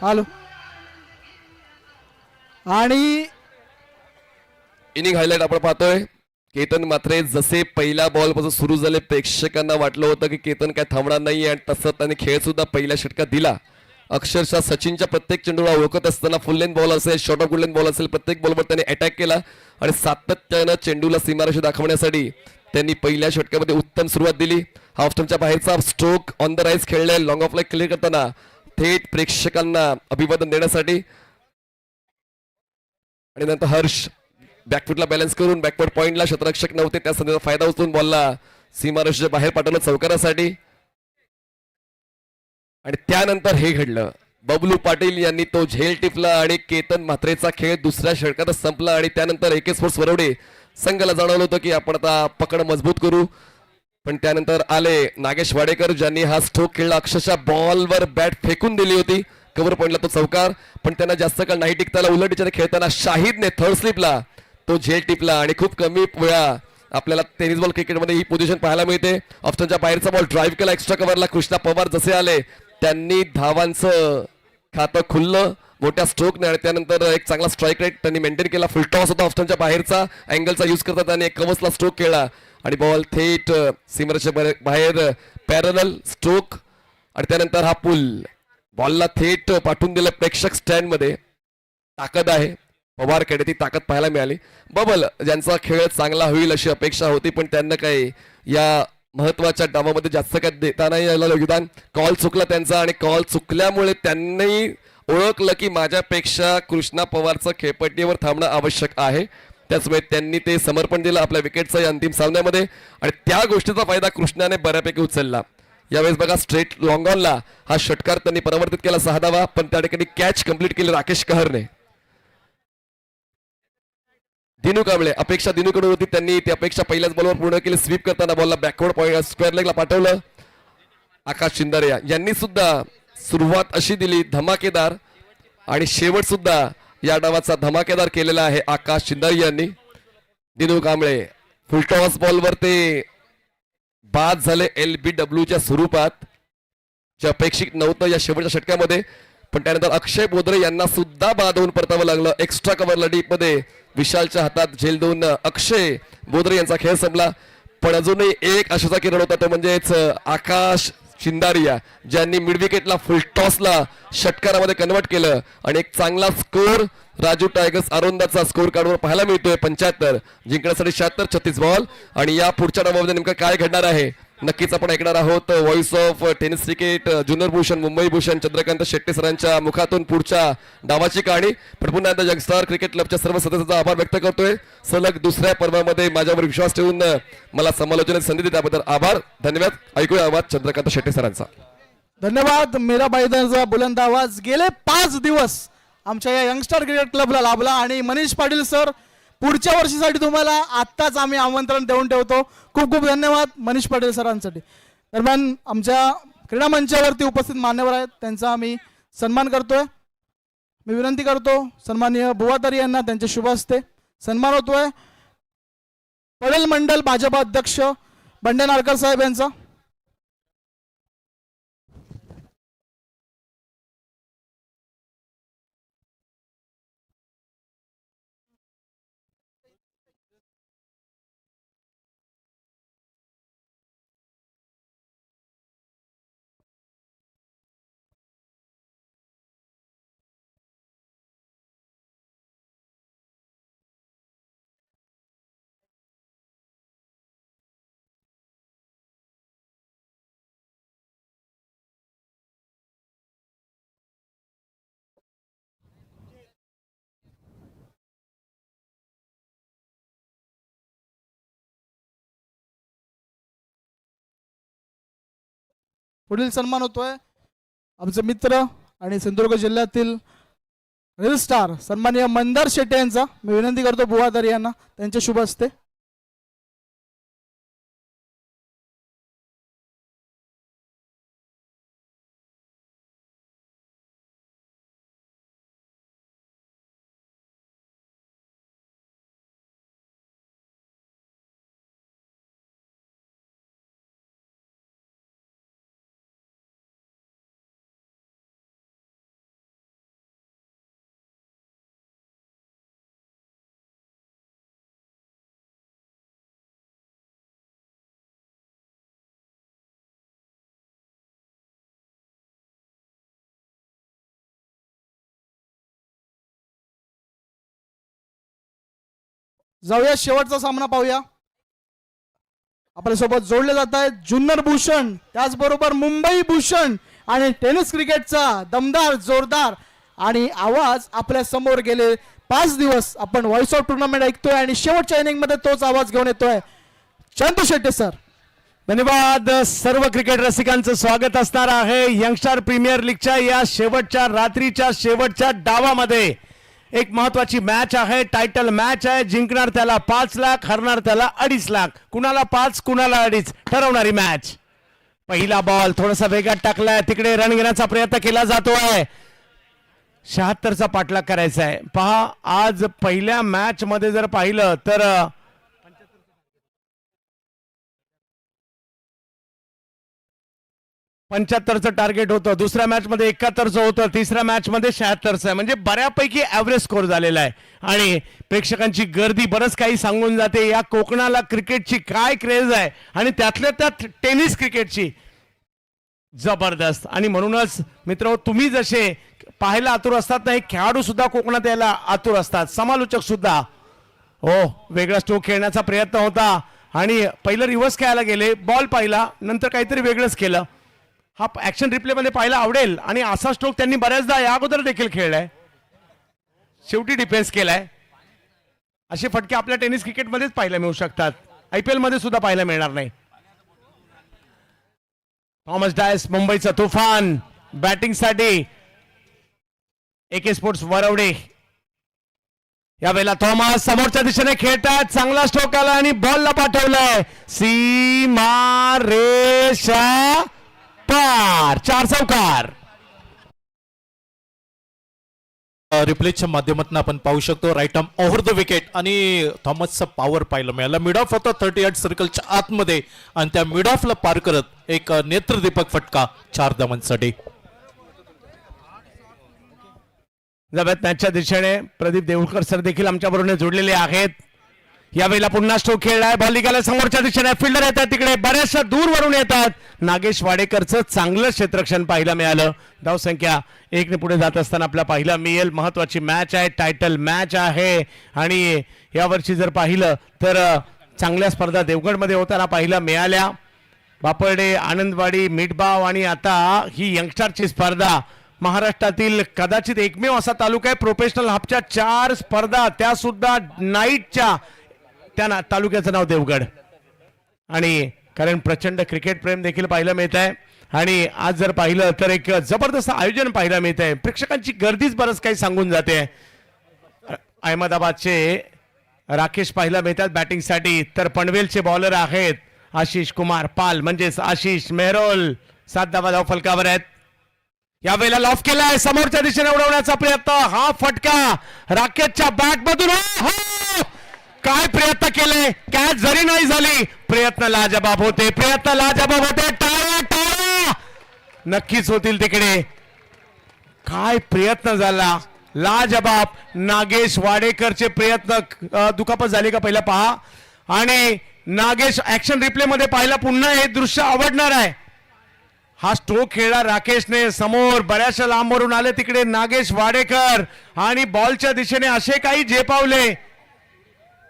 हॅलो आणि इनिंग हायलाइट आपण पाहतोय केतन मात्रे जसे पहिल्या बॉल पासून सुरू झाले प्रेक्षकांना वाटलं होतं की केतन काय थांबणार नाही आणि तसं त्याने खेळ सुद्धा पहिल्या षटकात दिला अक्षरशः सचिनच्या प्रत्येक चेंडूला ओळखत असताना फुल लेन बॉल असेल short of good lane ball असेल प्रत्येक बॉलवर त्याने अटॅक केला आणि सातत्यानं चेंडूला सीमारेषा दाखवण्यासाठी त्यांनी पहिल्या षटकामध्ये उत्तम सुरुवात दिली हाफ स्टंपच्या बाहेरचा स्ट्रोक ऑन द राईज खेळले लॉंग ऑफ लाईक क्लिअर करताना थेट प्रेक्षकांना अभिवादन देण्यासाठी आणि नंतर हर्ष बॅकफुटला बॅलन्स करून बॅकवर्ड पॉइंटला क्षेत्ररक्षक नव्हते त्या संदर्भात फायदा उचलून बॉलला सीमारेषेच्या बाहेर पाठवलं चौकारासाठी आणि त्यानंतर हे घडलं बबलू पाटील यांनी तो झेल टिपला आणि केतन म्हात्रेचा खेळ दुसऱ्या षटकातच संपला आणि त्यानंतर AK स्पोर्ट्स वरवडे संघाला जाणवलं होतं की आपण आता पकड मजबूत करू पण त्यानंतर आले नागेश वाडेकर ज्यांनी हा स्ट्रोक खेळला अक्षरशः बॉलवर बॅट फेकून दिली होती कव्हर पॉइंटला तो चौकार पण त्यांना जास्त काळ नाही टिकताना उलट खेळताना शाहिदने थर्ड स्लिपला तो झेल टिपला आणि खूप कमी वेळा आपल्याला टेनिस बॉल क्रिकेटमध्ये ही पोझिशन पाहायला मिळते ऑप्शनच्या बाहेरचा बॉल ड्राईव्ह केला एक्स्ट्रा कव्हरला कृष्णा पवार जसे आले त्यांनी धावांचं खातं खुललं मोठ्या स्ट्रोकने आणि त्यानंतर एक चांगला स्ट्राईक रेट त्यांनी मेंटेन केला फुल टॉस होता ऑप्शनच्या बाहेरचा अँगलचा यूज करता त्याने कव्हर्सला स्ट्रोक केला आणि बॉल थेट सीमारेषेच्या बाहेर पॅरल स्ट्रोक आणि त्यानंतर हा पुल बॉलला थेट पाठवून दिलं प्रेक्षक स्टँड मध्ये ताकद आहे पवारकडे ती ताकद पाहायला मिळाली बबल ज्यांचा खेळ चांगला होईल अशी अपेक्षा होती पण त्यांना काही या महत्वाच्या डावामध्ये जास्त काय देता नाही आलं योगदान कॉल चुकला त्यांचा आणि कॉल चुकल्यामुळे त्यांनी ओळखलं की माझ्यापेक्षा कृष्णा पवारचं खेळपट्टीवर थांबणं आवश्यक आहे त्याचमुळे त्यांनी ते समर्पण दिलं आपल्या विकेटच्या अंतिम सामन्यामध्ये आणि त्या गोष्टीचा फायदा कृष्णाने बऱ्यापैकी उचलला यावेळेस बघा स्ट्रेट लॉंग ऑनला हा षटकार त्यांनी परावर्तित केला 6 धावा पण त्या ठिकाणी कॅच कंप्लीट केली राकेश कहरने दिनू कांबळे अपेक्षा दिनूकडे होती त्यांनी ती अपेक्षा पहिल्याच बॉलवर पूर्ण केली स्वीप करताना बॉलला बॅकवर्ड पॉइंट स्क्वेअर लेगला पाठवलं आकाश शिंदरे यांनी सुद्धा सुरुवात अशी दिली धमाकेदार आणि शेवट सुद्धा या डावाचा धमाकेदार केलेला आहे आकाश शिंदरे यांनी दिनू कांबळे फुलटॉस बॉलवर ते बाद झाले LBWच्या स्वरूपात जे अपेक्षित नव्हतं या शेवटच्या षटकामध्ये पण त्यानंतर अक्षय बोधरे यांना सुद्धा बाद होऊन परतावं लागलं एक्स्ट्रा कव्हरला डीप मध्ये विशालच्या हातात झेल देऊन अक्षय बोधरे यांचा खेळ संपला पण अजूनही एक आशेचा किरण होता तो म्हणजेच आकाश शिंदारिया ज्यांनी मिड विकेटला फुल टॉसला षटकारामध्ये कन्वर्ट केलं आणि एक चांगला स्कोर राजू टायगर्स अरोंदाचा स्कोर कार्डवर पाहायला मिळतोय. 75 जिंकण्यासाठी 76 36 बॉल. आणि या पुढच्या डावामध्ये नेमकं काय घडणार आहे नक्कीच आपण ऐकणार आहोत. Voice of tennis cricket junior Bhushan Mumbai Bhushan Chandrakant Shetty सरांच्या मुखातून पुढच्या डावाची कहाणी. पण पुन्हा एकदा यंगस्टार क्रिकेट क्लबच्या सर्व सदस्यांचा आभार व्यक्त करतोय. सलग दुसऱ्या पर्वामध्ये माझ्यावर विश्वास ठेवून मला समालोचनाची संधी दिली त्याबद्दल आभार धन्यवाद. ऐकूया आवाज चंद्रकांत शेट्टी सरांचा. धन्यवाद. मीराबाईंचा बुलंद आवाज गेले 5 दिवस आमच्या या यंगस्टर क्रिकेट क्लबला लाभला. आणि मनीष पाटील सर पुढच्या वर्षीसाठी तुम्हाला आत्ताच आम्ही आमंत्रण देऊन ठेवतो. खूप खूप धन्यवाद मनीष पाटील सरांसाठी. दरम्यान आमच्या क्रीडा मंचावरती उपस्थित मान्यवर आहेत त्यांचा आम्ही सन्मान करतोय. मी विनंती करतो सन्माननीय बुवातारी यांना त्यांचे शुभ हस्ते सन्मान होतोय. पडेल मंडल भाजप अध्यक्ष बंडे नारकर साहेब यांचा. पुढील सन्मान होतोय आमचे मित्र आणि सिंधुदुर्ग जिल्ह्यातील रील स्टार सन्माननीय मंदार शेट्टे यांचा. मी विनंती करतो बुवातारी यांना त्यांचे शुभ हस्ते. जाऊया शेवटचा सामना पाहूया. आपल्यासोबत जोडले जात आहेत जुन्नर भूषण त्याचबरोबर मुंबई भूषण आणि टेनिस क्रिकेटचा दमदार जोरदार आणि आवाज आपल्या समोर गेले 5 दिवस आपण व्हॉइस ऑफ टुर्नामेंट ऐकतोय आणि शेवटच्या इनिंग मध्ये तोच आवाज घेऊन येतोय चंदू शेट्टी सर. धन्यवाद. सर्व क्रिकेट रसिकांचं स्वागत असणार आहे यंगस्टार प्रीमियर लीगच्या या शेवटच्या रात्रीच्या शेवटच्या डावामध्ये. एक महत्वाची मॅच आहे टायटल मॅच आहे. जिंकणार त्याला 5 लाख हरणार त्याला 2.5 लाख. कुणाला 5 कुणाला 2.5 ठरवणारी मॅच. पहिला बॉल थोडासा वेगात टाकलाय तिकडे रन घेण्याचा प्रयत्न केला जातोय. 76चा पाठलाग करायचा आहे. पहा आज पहिल्या मॅच मध्ये जर पाहिलं तर 75चं टार्गेट होतं. दुसऱ्या मॅच मध्ये 71चं होतं. तिसऱ्या मॅच मध्ये 76चं आहे. म्हणजे बऱ्यापैकी ऍव्हरेज स्कोर झालेला आहे आणि प्रेक्षकांची गर्दी बरंच काही सांगून जाते. या कोकणाला क्रिकेटची काय क्रेज आहे आणि त्यातल्या त्यात टेनिस क्रिकेटची जबरदस्त. आणि म्हणूनच मित्र तुम्ही जसे पाहायला आतुर असतात ना हे खेळाडू सुद्धा कोकणात यायला आतुर असतात. समालोचक सुद्धा. हो वेगळा स्ट्रोक खेळण्याचा प्रयत्न होता आणि पहिलं रिव्हर्स खेळायला गेले. बॉल पाहिला नंतर काहीतरी वेगळंच केलं. हा ऍक्शन रिप्ले मध्ये पाहायला आवडेल. आणि असा स्ट्रोक त्यांनी बऱ्याचदा या अगोदर देखील खेळलाय. शेवटी डिफेन्स केलाय. असे फटके आपल्या टेनिस क्रिकेटमध्येच पाहायला मिळू शकतात. IPL मध्ये सुद्धा पाहायला मिळणार नाही. थॉमस डायस मुंबईचा तुफान बॅटिंग साठी AK स्पोर्ट्स वरवडे. यावेळेला थॉमस समोरच्या दिशेने खेळतात. चांगला स्ट्रोक आला आणि बॉलला पाठवलाय सीमा रेषा पार. 4 चौकार. रिप्लेच्या माध्यमातून आपण पाहू शकतो right arm over the wicket आणि थॉमसचा पॉवर पाहायला मिळाला. मिड ऑफ होता 38 सर्कलच्या आतमध्ये आणि त्या मिड ऑफला पार करत एक नेत्रदीपक फटका 4 धावांसाठी. जबात मॅचच्या दिशेने प्रदीप देऊळकर सर देखील आमच्या बरोबर जोडलेले आहेत. यावेळेला पुन्हा स्ट्रोक खेळलाय, बॉल निघाला समोरच्या दिशेने, फिल्डर येतात तिकडे, बऱ्याचशा दूरवरून येतात. नागेश वाडेकरचं चांगलं क्षेत्ररक्षण पाहायला मिळालं. धावसंख्या 1 ने पुढे जात असताना आपला पाहिला मिळेल. महत्वाची मॅच आहे, टायटल मॅच आहे आणि यावर्षी जर पाहिलं तर चांगल्या स्पर्धा देवगडमध्ये होताना पाहायला मिळाल्या. बापर्डे, आनंदवाडी, मिठबाव आणि आता ही यंगस्टरची स्पर्धा. महाराष्ट्रातील कदाचित एकमेव असा तालुका आहे प्रोफेशनल हाफच्या 4 स्पर्धा, त्या सुद्धा नाईटच्या. त्या तालुक्याचं नाव देवगड. आणि कारण प्रचंड क्रिकेट प्रेम देखील पाहायला मिळत आहे. आणि आज जर पाहिलं तर एक जबरदस्त आयोजन पाहायला मिळत आहे. प्रेक्षकांची गर्दीच बरंच काही सांगून जाते. अहमदाबादचे राकेश पाहायला मिळतात बॅटिंगसाठी, तर पनवेलचे बॉलर आहेत आशिष कुमार पाल म्हणजेच आशिष मेहरोल. 7 धावा फलकावर आहेत. यावेळेला लॉफ केलाय, समोरच्या दिशेने उडवण्याचा प्रयत्न. हा फटका राकेशच्या बॅट मधून. काय प्रयत्न केले, कॅच जरी नाही झाली, प्रयत्न लाजबाब होते, प्रयत्न लाजबाब होते. टाळ्या टाळ्या नक्कीच होतील तिकडे. काय प्रयत्न झाला, लाजबाब. नागेश वाडेकरचे प्रयत्न. दुखापत झाली का पहिला पहा. आणि नागेश ऍक्शन रिप्ले मध्ये पाहिला, पुन्हा हे दृश्य आवडणार आहे. हा स्ट्रोक खेळला राकेशने, समोर बऱ्याचशा लांबवरून आले तिकडे नागेश वाडेकर आणि बॉलच्या दिशेने असे काही झेपावले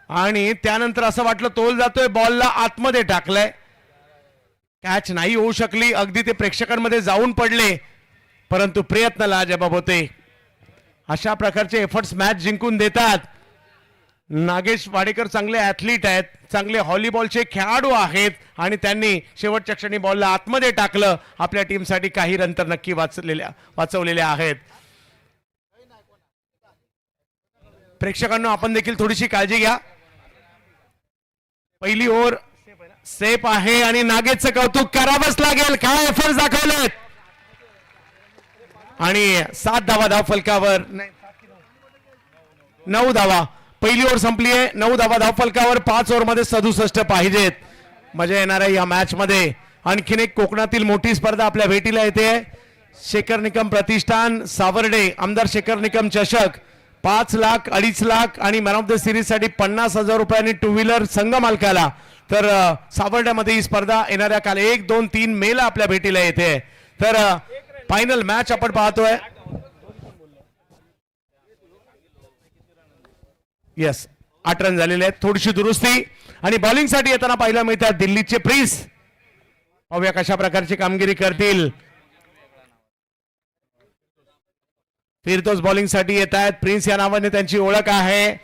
आणि त्यानंतर असं वाटलं तोल जातोय, बॉलला आतमध्ये टाकलंय. कॅच नाही होऊ शकली, अगदी ते प्रेक्षकांमध्ये जाऊन पडले, परंतु प्रयत्न लाजबाब होते. अशा प्रकारचे एफर्ट्स मॅच जिंकून देतात. नागेश वाडेकर चांगले ॲथलीट आहेत, चांगले व्हॉलीबॉलचे खेळाडू आहेत आणि त्यांनी शेवटच्या क्षणी बॉलला आतमध्ये टाकलं. आपल्या टीमसाठी काही रन तर नक्की वाचवलेले आहेत. प्रेक्षकांना आपण देखील थोडीशी काळजी घ्या. पहिली ओव्हर सेफ आहे आणि नागेशचं कौतुक करावंच लागेल. काय एफर्ट्स दाखवलेत. आणि 7 धावा फलकावर, 9 धावा. पहिली ओव्हर संपली आहे, 9 धावा फलकावर. 5 ओव्हरमध्ये 67 पाहिजेत. मजा येणार आहे या मॅच मध्ये. आणखीन एक कोकणातील मोठी स्पर्धा आपल्या भेटीला येते. शेखर निकम प्रतिष्ठान सावर्डे आमदार शेखर निकम चषक. 5 लाख, 2.5 लाख आणि मॅन ऑफ द सिरीज साठी 50,000 रुपयांनी 2 व्हीलर संघ मालकाला. तर सावर्ड्यामध्ये ही स्पर्धा येणाऱ्या काल 1, 2, 3 मेला आपल्या भेटीला येते. तर फायनल मॅच आपण पाहतोय. यस, 8 रन झालेले आहेत. थोडीशी दुरुस्ती आणि बॉलिंग साठी येताना पाहायला मिळतात दिल्लीचे प्रिन्स. पाहूया कशा प्रकारची कामगिरी करतील. फिरतोस बॉलिंग साठी येत आहेत. प्रिन्स या नावाने त्यांची ओळख आहे.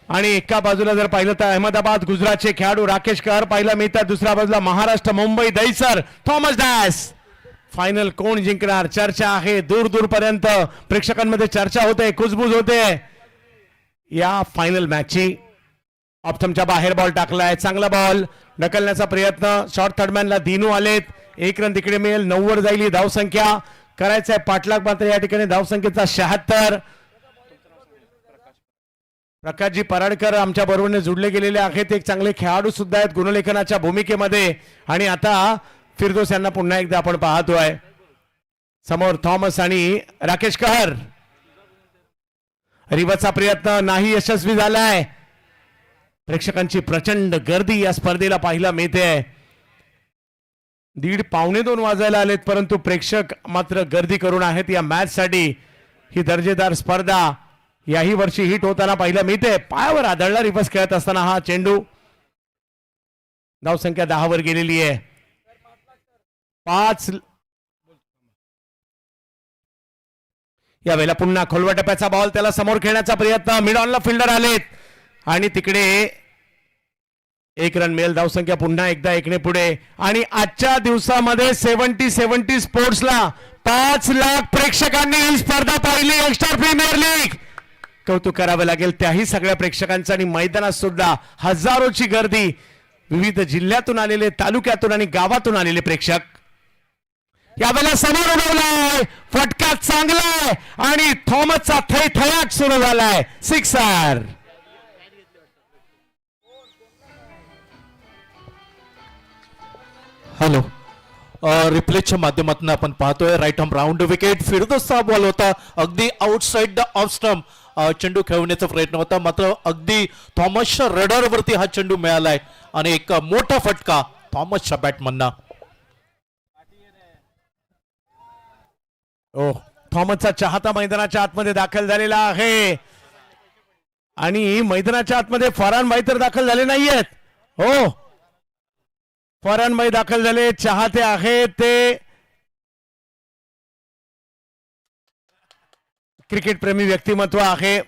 आणि एका बाजूला जर पाहिलं तर अहमदाबाद गुजरातचे खेळाडू राकेश कहर पाहायला मिळतात. दुसऱ्या बाजूला Maharashtra Mumbai Dahisar Thomas dash. Final कोण जिंकणार चर्चा आहे. दूर दूर पर्यंत प्रेक्षकांमध्ये चर्चा होते, कुजबूज होते या फायनल मॅचची. ऑप्थमच्या बाहेर बॉल टाकलाय, चांगला बॉल ढकलण्याचा प्रयत्न. शॉर्ट थर्डमॅनला दिनू आलेत. 1 रन तिकडे मिळेल. 9 वर जाईल ही धावसंख्या. करायचा आहे पाठलाग मात्र या ठिकाणी धावसंख्येचा 76. प्रकाशजी पराडकर आमच्या बरोबरने जुडले गेलेले आहेत. एक चांगले खेळाडू सुद्धा आहेत गुणलेखनाच्या भूमिकेमध्ये. आणि आता फिरदोस यांना पुन्हा एकदा आपण पाहतोय. समोर थॉमस आणि राकेश कहर. रिवर्सचा प्रयत्न नाही यशस्वी झालाय. प्रेक्षकांची प्रचंड गर्दी या स्पर्धेला पाहायला मिळते. 1:30 पावणे 2 वाजायला आलेत, परंतु प्रेक्षक मात्र गर्दी करून आहेत या मॅच साठी. ही दर्जेदार स्पर्धा याही वर्षी हिट होताना पाहायला मिळते. पायावर आदळला रिवर्स खेळत असताना हा चेंडू. धावसंख्या 10 वर गेलेली आहे. 5 यावेळेला पुन्हा खोलवा टप्प्याचा बॉल, त्याला समोर खेळण्याचा प्रयत्न. मिड ऑनला फिल्डर आलेत आणि तिकडे 1 रन मिळेल. धावसंख्या पुन्हा एकदा 1 ने पुढे. आणि आजच्या दिवसामध्ये 70 स्पोर्ट्सला 5 लाख प्रेक्षकांनी ही स्पर्धा पाहिली. Youngster premier league. कौतुक करावं लागेल त्याही सगळ्या प्रेक्षकांचं. आणि मैदानात सुद्धा हजारोची गर्दी. विविध जिल्ह्यातून आलेले, तालुक्यातून आणि गावातून आलेले प्रेक्षक. यावेळेला समोर उडवलाय, फटका चांगलाय आणि थॉमसचा थैथयाट सुरू झालाय. 6. हॅलो, रिप्लेच्या माध्यमातून आपण पाहतोय राईट आर्म राऊंड विकेट. फिरदोसचा बॉल होता अगदी आउटसाइड द ऑफ स्टंप चेंडू खेळवण्याचा प्रयत्न होता, मात्र अगदी थॉमसच्या रडारवरती हा चेंडू मिळालाय आणि एक मोठा फटका थॉमसच्या बॅटमनना. ओ थॉमसचा चाहता मैदानाच्या आतमध्ये दाखल झालेला आहे आणि मैदानाच्या आतमध्ये फरहान भाई तर दाखल झाले नाहीयेत. हो फरहान भाई दाखल झाले, चाहते आहेत ते क्रिकेट प्रेमी व्यक्तिमत्व आहे.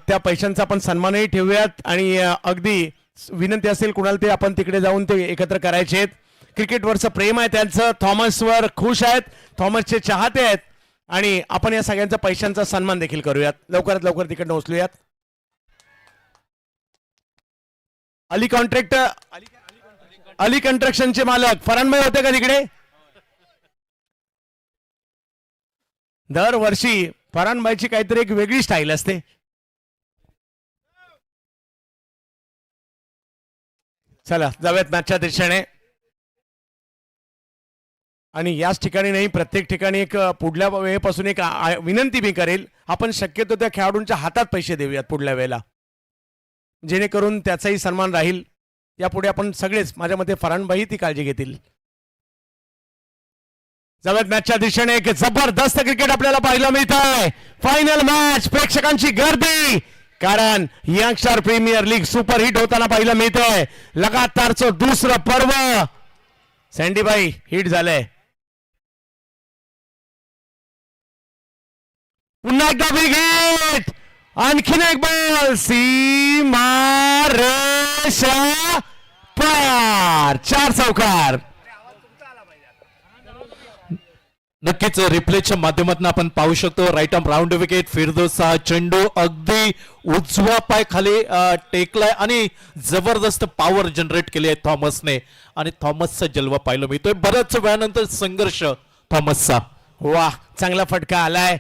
त्या पैशांचा आपण सन्मानही ठेवूयात आणि अगदी विनंती असेल कुणाला ते आपण तिकडे जाऊन ते एकत्र करायचे. क्रिकेटवरचं प्रेम आहे त्यांचं, थॉमसवर खुश आहेत, थॉमसचे चाहते आहेत आणि आपण या सगळ्यांचा पैशांचा सन्मान देखील करूयात. लवकरात लवकर तिकडनं उचलूयात. अली कन्स्ट्रक्शनचे मालक फरहान भाई होते का तिकडे? दरवर्षी फरहान भाईची काहीतरी एक वेगळी स्टाईल असते. चला जाऊयात मॅचच्या दिशेने. आणि याच ठिकाणी नाही, प्रत्येक ठिकाणी एक पुढल्या वेळेपासून एक विनंती मी करेल, आपण शक्यतो त्या खेळाडूंच्या हातात पैसे देऊयात पुढल्या वेळेला, जेणेकरून त्याचाही सन्मान राहील. यापुढे आपण सगळेच, माझ्या मते फरहान भाई ती काळजी घेतील. जाऊयात मॅचच्या दिशेने. एक जबरदस्त क्रिकेट आपल्याला पाहायला मिळत आहे. फायनल मॅच, प्रेक्षकांची गर्दी, कारण youngster premier league super hit होताना पाहायला मिळतंय. लगातारचं दुसरं पर्व. सँडी भाई हिट झालंय. पुन्हा एकदा बिग हिट, आणखीन एक बॉल, सीमा रेषा पार, 4 चौकार. नक्कीच रिप्लेच्या माध्यमातून आपण पाहू शकतो राईट आर्म राऊंड विकेट. फिरदोसा चेंडू अगदी उजवा पाय खाली टेकलाय आणि जबरदस्त पॉवर जनरेट केली आहे थॉमसने आणि थॉमसचा जलवा पाहायला मिळतोय. बऱ्याच वेळानंतर संघर्ष थॉमसचा. वाह, चांगला फटका आलाय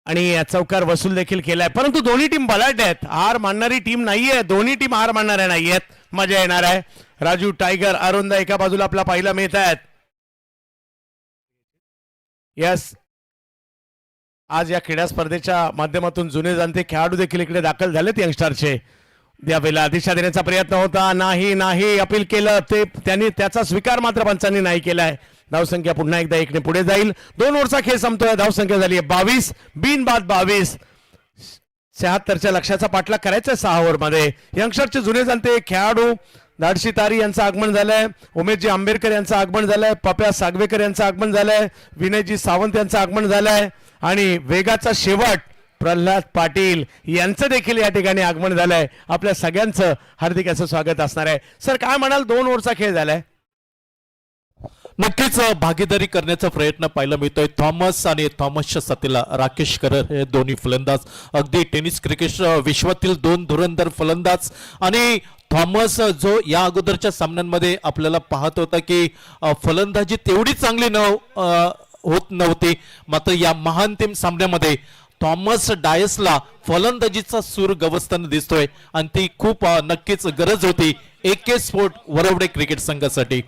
आणि चौकार वसूल देखील केलाय. परंतु दोन्ही टीम बलाढ्य आहेत, हार मानणारी टीम नाहीये. दोन्ही टीम हार मानणाऱ्या नाहीयेत. मजा येणार आहे. राजू टायगर, अरुंदा एका बाजूला आपला पाहायला मिळत आहेत. यस, आज या क्रीडा स्पर्धेच्या माध्यमातून जुने जाणते खेळाडू देखील इकडे दाखल झालेत. यंगस्टरचे यावेळेला दिशा देण्याचा प्रयत्न होता, नाही अपील केलं ते, त्यांनी त्याचा स्वीकार मात्र पंचांनी नाही केलाय. धावसंख्या पुन्हा एकदा 1ने पुढे जाईल. 2 ओव्हरचा खेळ संपतोय. धावसंख्या झाली आहे 22, बिनबाद 22. 76च्या लक्ष्याचा पाठलाग करायचा 6 ओव्हरमध्ये. यंगस्टरचे जुने जाणते खेळाडू धाडशी तारी यांचं आगमन झालंय, उमेशजी आंबेडकर यांचं आगमन झालंय, पप्या सागवेकर यांचं आगमन झालंय, विनयजी सावंत यांचं आगमन झालंय आणि वेगाचा शेवट प्रल्हाद पाटील यांचं देखील या ठिकाणी आगमन झालंय. आपल्या सगळ्यांचं हार्दिक असं स्वागत असणार आहे. सर काय म्हणाल, 2 ओव्हरचा खेळ झालाय. नक्कीच भागीदारी करण्याचा प्रयत्न पाहायला मिळतोय. थॉमस आणि थॉमसच्या साथीला राकेश करर हे दोन्ही फलंदाज, अगदी टेनिस क्रिकेट विश्वातील 2 धुरंधर फलंदाज. आणि थॉमस जो या अगोदरच्या सामन्यांमध्ये आपल्याला पाहत होता की फलंदाजी तेवढी चांगली होत नव्हती, मात्र या महांतिम सामन्यामध्ये थॉमस डायसला फलंदाजीचा सूर गवसताना दिसतोय आणि ती खूप नक्कीच गरज होती AK स्पोर्ट वरवडे क्रिकेट संघासाठी.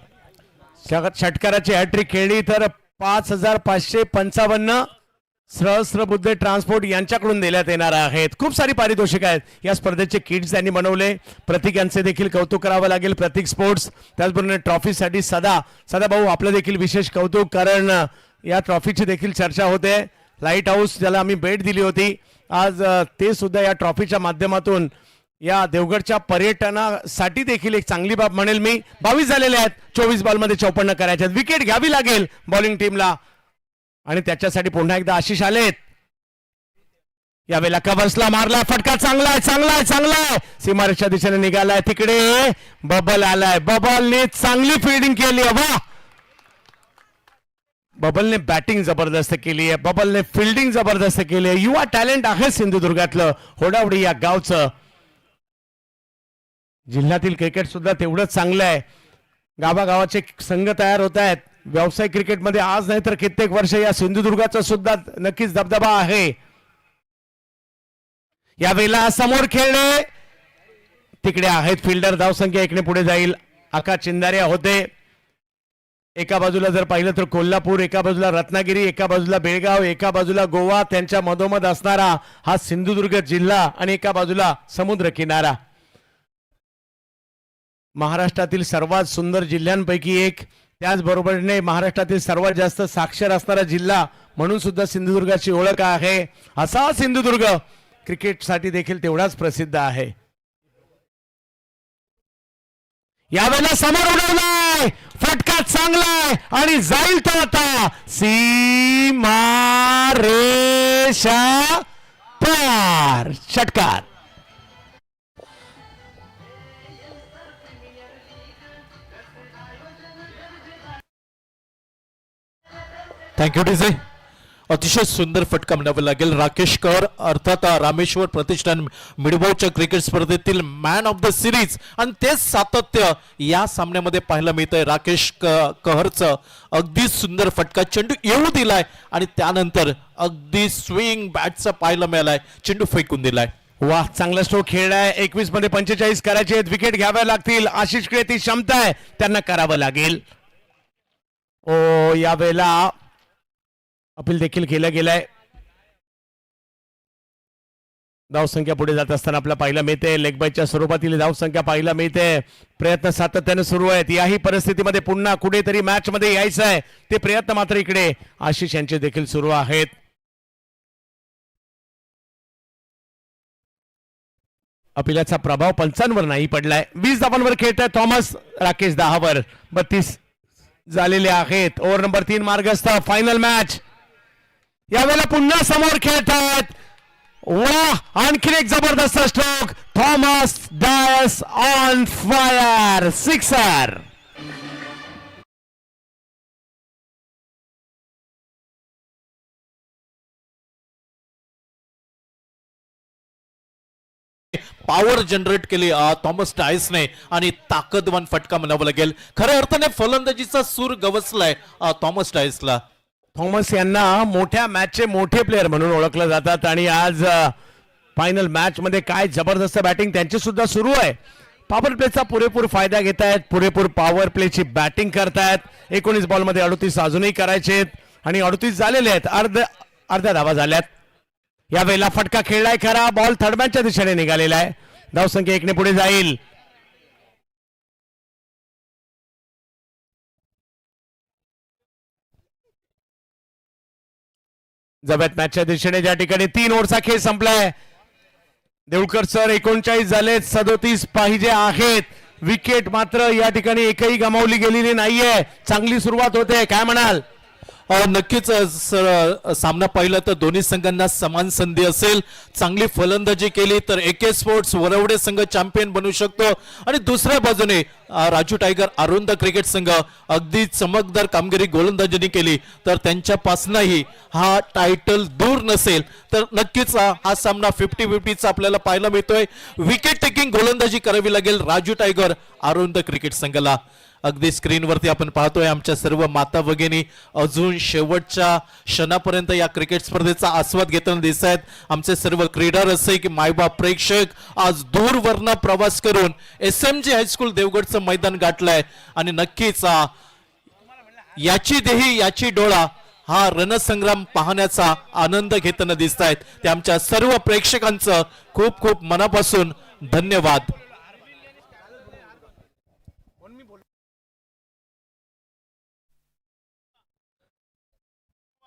षटकाराची हॅट्रिक खेळली तर 5555 सहस्रबुद्धे ट्रान्सपोर्ट यांच्याकडून देण्यात येणार आहेत. खूप सारी पारितोषिक आहेत. या स्पर्धेचे किट्स त्यांनी बनवले. प्रतीक यांचे देखील कौतुक करावं लागेल, प्रतीक स्पोर्ट्स. त्याचबरोबर ट्रॉफीसाठी सदा भाऊ आपलं देखील विशेष कौतुक, कारण या ट्रॉफीची देखील चर्चा होते. लाईट हाऊस ज्याला आम्ही भेट दिली होती, आज ते सुद्धा या ट्रॉफीच्या माध्यमातून या देवगडच्या पर्यटनासाठी देखील एक चांगली बाब म्हणेल मी. 22 झालेले आहेत. 24 बॉलमध्ये 54 करायचे आहेत. विकेट घ्यावी लागेल बॉलिंग टीमला आणि त्याच्यासाठी पुन्हा एकदा आशिष आलेत. यावेळेला कव्हर्सला मारला फटका, चांगला आहे. सीमारेषच्या दिशेने निघालाय, तिकडे बबल आलाय. बबलने चांगली फिल्डिंग केली आहे. वा, बबलने बॅटिंग जबरदस्त केली आहे, बबलने फिल्डिंग जबरदस्त केली आहे. युवा टॅलेंट आहे सिंधुदुर्गातलं, होडावडी या गावचं. जिल्ह्यातील क्रिकेट सुद्धा तेवढंच चांगलं आहे. गावागावाचे संघ तयार होत आहेत. व्यावसायिक क्रिकेटमध्ये आज नाही तर कित्येक वर्ष या सिंधुदुर्गाचा सुद्धा नक्कीच दबदबा आहे. यावेळेला समोर खेळले, तिकडे आहेत फिल्डर. धावसंख्या 1ने पुढे जाईल. आकाश चिंदारिया होते. एका बाजूला जर पाहिलं तर कोल्हापूर, एका बाजूला रत्नागिरी, एका बाजूला बेळगाव, एका बाजूला गोवा, त्यांच्या मधोमध असणारा हा सिंधुदुर्ग जिल्हा आणि एका बाजूला समुद्र किनारा. महाराष्ट्रातील सर्वात सुंदर जिल्ह्यांपैकी एक, त्याचबरोबरीने महाराष्ट्रातील सर्वात जास्त साक्षर असणारा जिल्हा म्हणून सुद्धा सिंधुदुर्गाची ओळख आहे. असा सिंधुदुर्ग क्रिकेटसाठी देखील तेवढाच प्रसिद्ध आहे. यावेळेला समोर उडवलाय, फटका चांगलाय आणि जाईल तो आता सीमा रेषा पार. षटकार. Thank you DJ. अतिशय सुंदर फटका म्हणावा लागेल. राकेश कर अर्थात रामेश्वर प्रतिष्ठान मिडबॉलच्या क्रिकेट स्पर्धेतील मॅन ऑफ द सिरीज आणि तेच सातत्य या सामन्यामध्ये पाहायला मिळतंय. राकेश कहरचं अगदी सुंदर फटका, चेंडू येऊ दिलाय आणि त्यानंतर अगदी स्विंग बॅटचा पाहायला मिळालाय, चेंडू फेकून दिलाय. वाह, चांगला स्ट्रोक खेळलाय. 21 मध्ये 45 करायचे आहेत, विकेट घ्याव्या लागतील. आशिषकडे ती क्षमता आहे, त्यांना करावं लागेल. ओ, यावेळेला अपील देखील केलं गेलंय. धावसंख्या पुढे जात असताना आपल्याला पाहायला मिळते, लेग बायच्या स्वरूपातील धावसंख्या पाहायला मिळते. प्रयत्न सातत्याने सुरू आहेत. याही परिस्थितीमध्ये पुन्हा कुठेतरी मॅच मध्ये यायचं आहे, ते प्रयत्न मात्र इकडे आशिष यांचे देखील सुरू आहेत. अपिलाचा प्रभाव पंचांवर नाही पडलाय. 20 धावांवर खेळताय थॉमस, राकेश 10 वर. 32 झालेले आहेत. ओव्हर नंबर 3 मार्गस्थ. Final match. यावेळेला पुन्हा समोर खेळतात. वाह, आणखी एक जबरदस्त stroke. Thomas Dias on fire, sixer. Power generate केली थॉमस डायसने आणि ताकदवान फटका म्हणावा लागेल. खऱ्या अर्थाने फलंदाजीचा सूर गवसलाय थॉमस डायसला. थॉमस यांना मोठ्या मॅचचे मोठे प्लेअर म्हणून ओळखलं जातात आणि आज फायनल मॅच मध्ये काय जबरदस्त बॅटिंग त्यांची सुद्धा सुरू आहे. पॉवर प्लेचा पुरेपूर फायदा घेत आहेत, पुरेपूर पॉवर प्लेची बॅटिंग करतायत. 19 बॉल मध्ये 38 अजूनही करायचे आणि 38 झालेले आहेत. अर्ध्या धावा झाल्यात. यावेळेला फटका खेळलाय खरा, बॉल थर्डमॅनच्या दिशेने निघालेला आहे. धावसंख्या 1 ने पुढे जाईल. जब्यात मॅचच्या दिशेने ज्या ठिकाणी 3 ओव्हरचा खेळ संपलाय. देऊळकर सर 39 झालेत, 37 पाहिजे आहेत. विकेट मात्र या ठिकाणी एकही गमावली गेलेली नाहीये. चांगली सुरुवात होते, काय म्हणाल? नक्कीच सर, सामना पाहिला तर दोन्ही संघांना समान संधी असेल. चांगली फलंदाजी केली तर AK स्पोर्ट्स वरवडे संघ चॅम्पियन बनू शकतो आणि दुसऱ्या बाजूने राजू टायगर अरुंद क्रिकेट संघ अगदी चमकदार कामगिरी गोलंदाजीने केली तर त्यांच्यापासूनही हा टायटल दूर नसेल. तर नक्कीच हा सामना 50-50 आपल्याला पाहायला मिळतोय. विकेट टेकिंग गोलंदाजी करावी लागेल राजू टायगर अरुंद क्रिकेट संघाला. अगदी स्क्रीनवरती आपण पाहतोय आमच्या सर्व माता भगिनी अजून शेवटच्या क्षणापर्यंत या क्रिकेट स्पर्धेचा आस्वाद घेताना दिसत आहेत. आमचे सर्व क्रीडा रसिक मायबाप प्रेक्षक आज दूरवरनं प्रवास करून SMG हायस्कूल देवगडचं मैदान गाठलंय आणि नक्कीच याची देही याची डोळा हा रणसंग्राम पाहण्याचा आनंद घेताना दिसत आहेत. ते आमच्या सर्व प्रेक्षकांचं खूप खूप मनापासून धन्यवाद.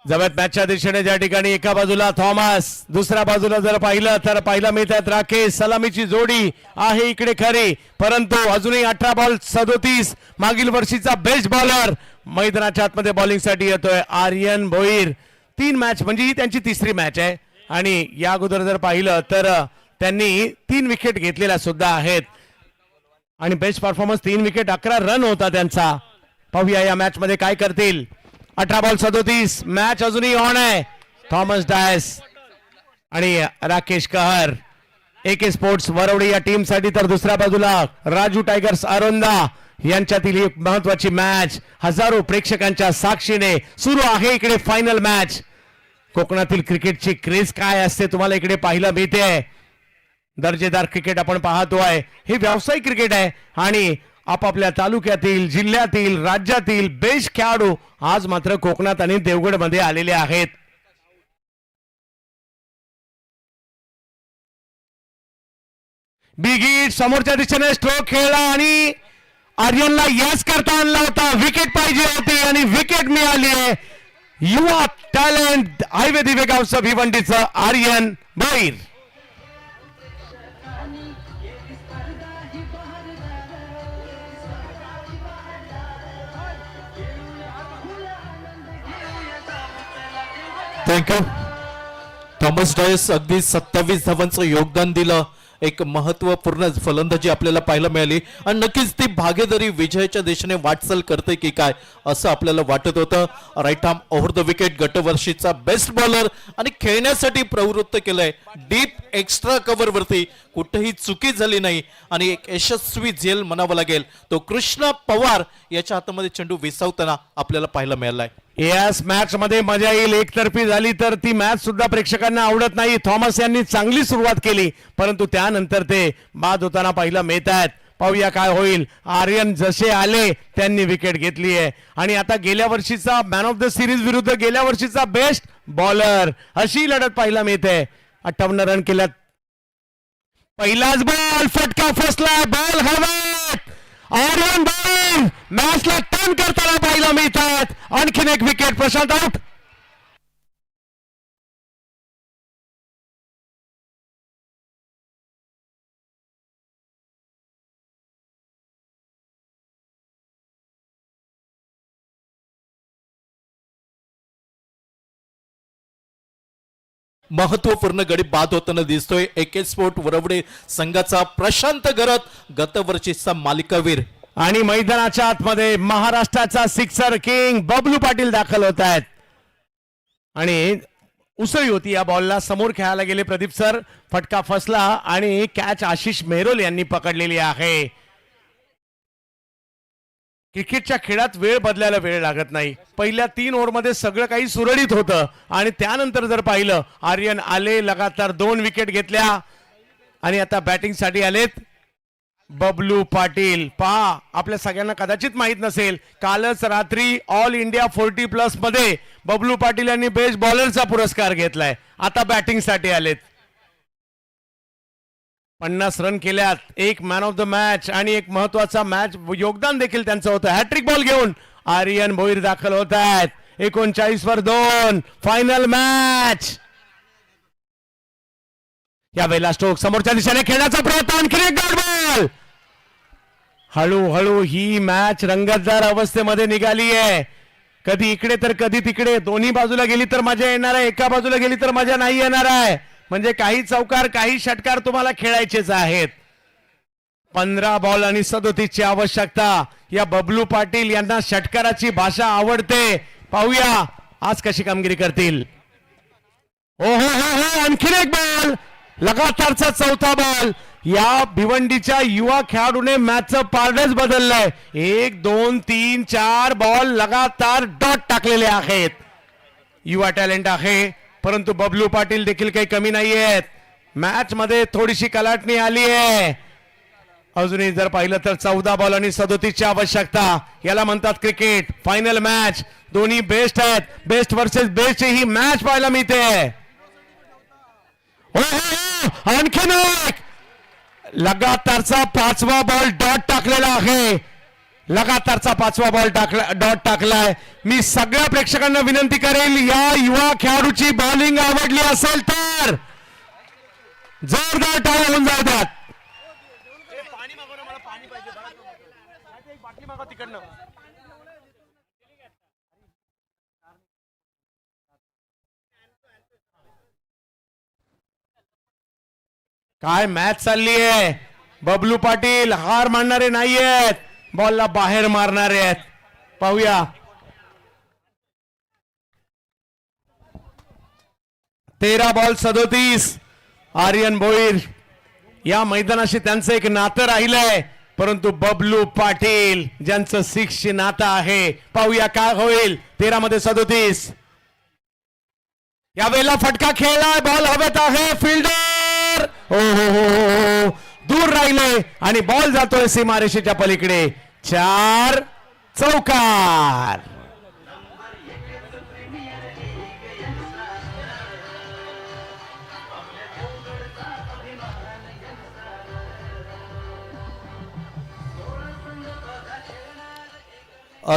जब्यात मॅचच्या दिशेने ज्या ठिकाणी एका बाजूला थॉमस, दुसऱ्या बाजूला जर पाहिलं तर पाहायला मिळतात राकेश. सलामीची जोडी आहे इकडे खरी, परंतु अजूनही 18 बॉल 37. मागील वर्षीचा बेस्ट बॉलर मैदानाच्या आतमध्ये बॉलिंग साठी येतोय आर्यन भोईर. 3 मॅच म्हणजे ही त्यांची 3री मॅच आहे आणि या अगोदर जर पाहिलं तर त्यांनी 3 विकेट घेतलेल्या सुद्धा आहेत आणि बेस्ट परफॉर्मन्स 3 विकेट 11 रन होता त्यांचा. पाहूया या मॅच मध्ये काय करतील. 18 बॉल 37. मॅच अजूनही ऑन आहे. थॉमस डायस आणि राकेश कहर AK स्पोर्ट्स वरवडे या टीम साठी, तर दुसऱ्या बाजूला राजू टायगर्स अरोंदा यांच्यातील एक महत्वाची मॅच हजारो प्रेक्षकांच्या साक्षीने सुरू आहे. इकडे फायनल मॅच. कोकणातील क्रिकेटची क्रेज काय असते तुम्हाला इकडे पाहायला मिळते. दर्जेदार क्रिकेट आपण पाहतोय. हे व्यावसायिक क्रिकेट आहे आणि आपापल्या तालुक्यातील, जिल्ह्यातील, राज्यातील बेस्ट खेळाडू आज मात्र कोकणात आणि देवगड मध्ये आलेले आहेत. बिग हिट समोरच्या दिशेने स्ट्रोक खेळला आणि आर्यनला यस करता आणला होता. विकेट पाहिजे होती आणि विकेट मिळाली आहे. युवा टॅलेंट हायवे दिवे गावचं भिवंडीचं आर्यन भोईर. थँक्यू. थॉमस डायस अगदी 27 धावांचं योगदान दिलं. एक महत्वपूर्ण फलंदाजी आपल्याला पाहायला मिळाली आणि नक्कीच ती भागीदारी विजयाच्या दिशेने वाटचाल करते की काय असं आपल्याला वाटत होतं. Right arm over the wicket, गतवर्षीचा बेस्ट बॉलर आणि खेळण्यासाठी प्रवृत्त केलंय. डीप एक्स्ट्रा कव्हर वरती कुठेही चुकी झाली नाही आणि एक यशस्वी झेल म्हणावं लागेल तो कृष्णा पवार याच्या हातामध्ये चेंडू विसावताना आपल्याला पाहायला मिळालाय. यास मॅच मध्ये मजा येईल. एकतर्फी झाली तर ती मॅच सुद्धा प्रेक्षकांना आवडत नाही. थॉमस यांनी चांगली सुरुवात केली परंतु त्यानंतर ते बाद होताना पाहायला मिळत आहेत. पाहूया काय होईल. आर्यन जसे आले त्यांनी विकेट घेतली आहे आणि आता गेल्या वर्षीचा मॅन ऑफ द सिरीज विरुद्ध गेल्या वर्षीचा बेस्ट बॉलर अशी लढत पाहायला मिळते. 58 रन केल्यात. पहिलाच बॉल फटका फसला. बॉल हवेत. आर्यन भोईर मॅचला टर्न करताना पाहायला मिळतात. आणखीन एक विकेट. प्रशांत आउट. महत्वपूर्ण गडी बाद होताना दिसतोय. एके स्पोर्ट वरवडे संघाचा प्रशांत गरत, गतवर्षीचा मालिकावीर. आणि मैदानाच्या आतमध्ये महाराष्ट्राचा सिक्सर किंग बबलू पाटील दाखल होत आहेत आणि उसळी होती या बॉलला. समोर खेळायला गेले प्रदीप सर. फटका फसला आणि कॅच आशिष मेहरोल यांनी पकडलेली आहे. क्रिकेटच्या खेळात वेळ बदलायला वेळ लागत नाही. पहिल्या 3 ओव्हरमध्ये सगळं काही सुरळीत होतं आणि त्यानंतर जर पाहिलं आर्यन आले, लगातार 2 विकेट घेतल्या आणि आता बॅटिंग साठी आलेत बबलू पाटील. पहा, आपल्या सगळ्यांना कदाचित माहित नसेल, कालच रात्री ऑल इंडिया 40+ मध्ये बबलू पाटील यांनी बेस्ट बॉलरचा पुरस्कार घेतलाय. आता बॅटिंग साठी आलेत. 50 रन केल्यात. एक मॅन ऑफ द मॅच आणि एक महत्वाचा मॅच योगदान देखील त्यांचं होतं. हॅट्रिक बॉल घेऊन आर्यन भोईर दाखल होत आहेत. 39 वर 2 फायनल मॅच. यावेळेला स्ट्रोक समोरच्या दिशेने खेळण्याचा प्रयत्न. आणखी एक डॉट बॉल. हळूहळू ही मॅच रंगतदार अवस्थेमध्ये निघाली आहे. कधी इकडे तर कधी तिकडे. दोन्ही बाजूला गेली तर मजा येणार आहे, एका बाजूला गेली तर मजा नाही येणार आहे. म्हणजे काही चौकार काही षटकार तुम्हाला खेळायचेच आहेत. 15 बॉल आणि 37 ची आवश्यकता. या बबलू पाटील यांना षटकाराची भाषा आवडते. पाहूया आज कशी कामगिरी करतील. हो हो हो हो, आणखीन एक बॉल. लगातारचा 4था बॉल. या भिवंडीच्या युवा खेळाडूने मॅचचं पारडच बदललंय. 1 2 3 4 बॉल लगातार डॉट टाकलेले आहेत. युवा टॅलेंट आहे परंतु बबलू पाटील देखील काही कमी नाही आहेत. मॅच मध्ये थोडीशी कलाटणी आली आहे. अजूनही जर पाहिलं तर 14 बॉल आणि 37 ची आवश्यकता. याला म्हणतात क्रिकेट. Final match. दोन्ही बेस्ट आहेत. बेस्ट वर्सेस बेस्ट ही मॅच पाहायला मिळते. आणखीन एक. लगातारचा 5वा बॉल डॉट टाकलेला आहे. लगातारचा 5वा बॉल डॉट टाकलाय. मी सगळ्या प्रेक्षकांना विनंती करेल, या युवा खेळाडूची बॉलिंग आवडली असेल तर जोरदार टाळ्या होऊन जाऊ द्यात. काय मॅच चालली आहे. बबलू पाटील हार मानणारे नाहीयेत, बॉलला बाहेर मारणारे आहेत. पाहूया. 13 बॉल 37. आर्यन भोईर या मैदानाशी त्यांचं एक नातं राहिलंय परंतु बबलू पाटील ज्यांचं 6 नातं आहे. पाहूया काय होईल. 13 मध्ये 37. यावेळेला फटका खेळलाय. बॉल हवेत आहे. फिल्डर हो हो हो हो दूर राहिले आणि बॉल जातोय सीमारेषेच्या पलीकडे. 4 चौकार.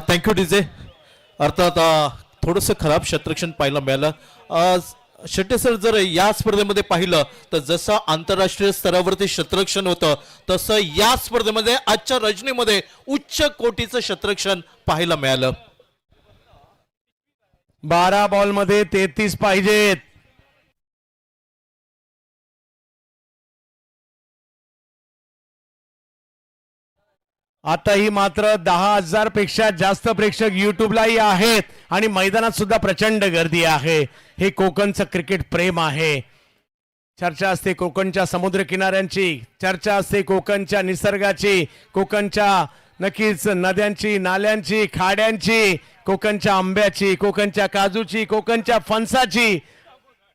Thank you DJ. अर्थात थोडंसं खराब क्षेत्ररक्षण पाहायला मिळालं. शेट्टे सर, जर या स्पर्धेमध्ये पाहिलं तर जसं आंतरराष्ट्रीय स्तरावरती क्षेत्ररक्षण होतं तसं या स्पर्धेमध्ये आजच्या रजनीमध्ये उच्च कोटीचं क्षेत्ररक्षण पाहायला मिळालं. 12 बॉल मध्ये 33 पाहिजेत. आताही मात्र 10,000 पेक्षा जास्त प्रेक्षक युट्यूबलाही आहेत आणि मैदानात सुद्धा प्रचंड गर्दी आहे. हे कोकणचं क्रिकेट प्रेम आहे. चर्चा असते कोकणच्या समुद्र किनाऱ्यांची, चर्चा असते कोकणच्या निसर्गाची, कोकणच्या नक्कीच नद्यांची, नाल्यांची, खाड्यांची, कोकणच्या आंब्याची, कोकणच्या काजूची, कोकणच्या फणसाची,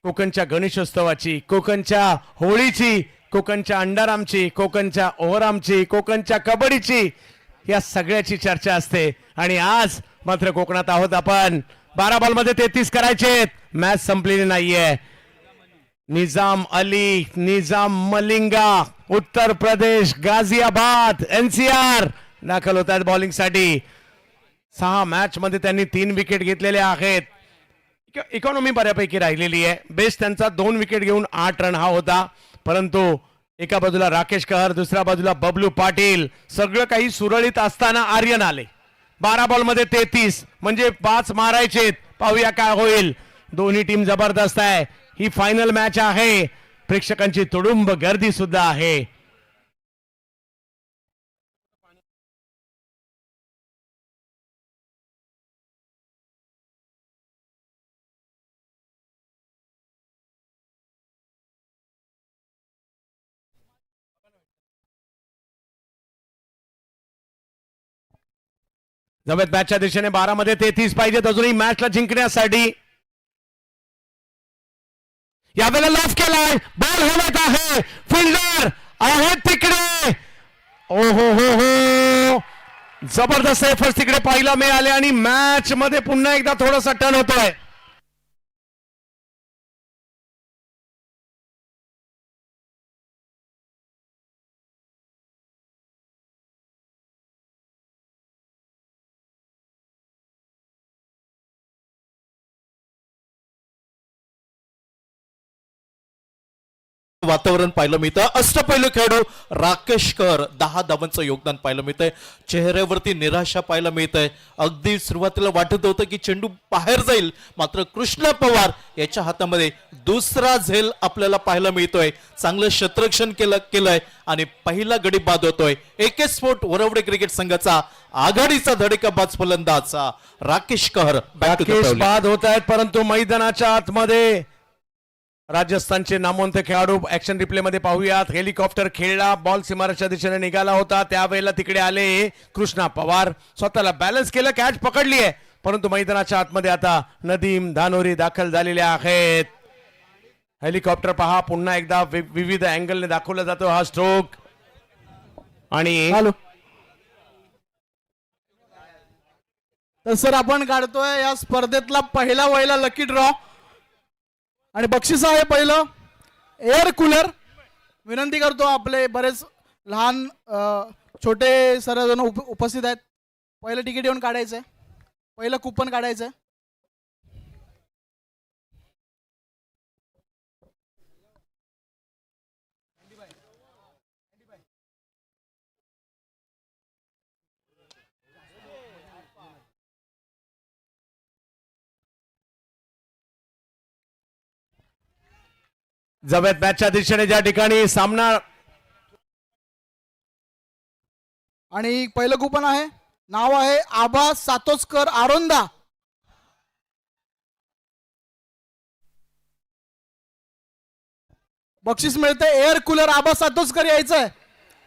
कोकणच्या गणेशोत्सवाची, कोकणच्या होळीची, कोकणच्या अंडारामची, कोकणच्या ओहरामची, कोकणच्या कबड्डीची, या सगळ्याची चर्चा असते. आणि आज मात्र कोकणात आहोत आपण. 12 बॉल मध्ये 33 करायचेत. मॅच संपलेली नाहीये. निजाम अली, निजाम मलिंगा, उत्तर प्रदेश, गाझियाबाद, एनसीआर दाखल होतात बॉलिंग साठी. 6 मॅच मध्ये त्यांनी 3 विकेट घेतलेल्या आहेत. इकॉनॉमी बऱ्यापैकी राहिलेली आहे. बेस्ट त्यांचा 2 विकेट घेऊन 8 रन हा होता. परंतु एका बाजूला राकेश कहर, दुसऱ्या बाजूला बबलू पाटील, सगळं काही सुरळीत असताना आर्यन आले. 12 बॉल मध्ये 33 म्हणजे 5 मारायचेत. पाहूया काय होईल. दोन्ही टीम जबरदस्त आहे. ही फायनल मॅच आहे. प्रेक्षकांची तुडुंब गर्दी सुद्धा आहे. जमेत मॅचच्या दिशेने 12 मध्ये 33 पाहिजेत अजूनही मॅचला जिंकण्यासाठी. यावेळेला लॉफ केलाय. बॉल हलत आहे. फिल्डर आहेत तिकडे. ओ हो हो हो, जबरदस्त एफर्ट्स तिकडे पाहायला मिळाले आणि मॅच मध्ये पुन्हा एकदा थोडासा टर्न होतोय. वातावरण पाहायला मिळतं. अष्टपैलू खेळाडू राकेश कर 10 धावांचं योगदान पाहायला मिळतंय. चेहऱ्यावरती निराशा पाहायला मिळतंय. अगदी सुरुवातीला वाटत होतं की चेंडू बाहेर जाईल, मात्र कृष्णा पवार याच्या हातामध्ये दुसरा झेल आपल्याला पाहायला मिळतोय. चांगलं क्षेत्ररक्षण केलंय आणि पहिला गडी बाद होतोय. AK स्पोर्ट वरवडे क्रिकेट संघाचा आघाडीचा धडकेबाज फलंदाज राकेश कहर बाद होत आहेत. परंतु मैदानाच्या आतमध्ये राजस्थानचे नामवंत खेळाडू ऍक्शन रिप्ले मध्ये पाहूयात. हेलिकॉप्टर खेळला, बॉल सीमारेषेच्या दिशेने निघाला होता. त्यावेळेला तिकडे आले कृष्णा पवार, स्वतःला बॅलन्स केलं, कॅच पकडली आहे. परंतु मैदानाच्या आतमध्ये आता नदीम धानोरी दाखल झालेल्या आहेत. हेलिकॉप्टर पहा, पुन्हा एकदा विविध अँगलने दाखवला जातो हा स्ट्रोक. आणि हॅलो, तर सर आपण काढतोय या स्पर्धेतला पहिला लकी ड्रॉ आणि बक्षीस आहे पहिलं एअर कूलर. विनंती करतो, आपले बरेच लहान छोटे सर्वजण उपस्थित आहेत. पहिलं तिकीट येऊन काढायचंय, पहिलं कुपन काढायचंय. जव्यात मॅचच्या दिशेने ज्या ठिकाणी सामना आणि पहिलं कुपन आहे, नाव आहे आबा सातोचकर आरोंदा. बक्षीस मिळते एअर कूलर. आबा सातोचकर यायचंय.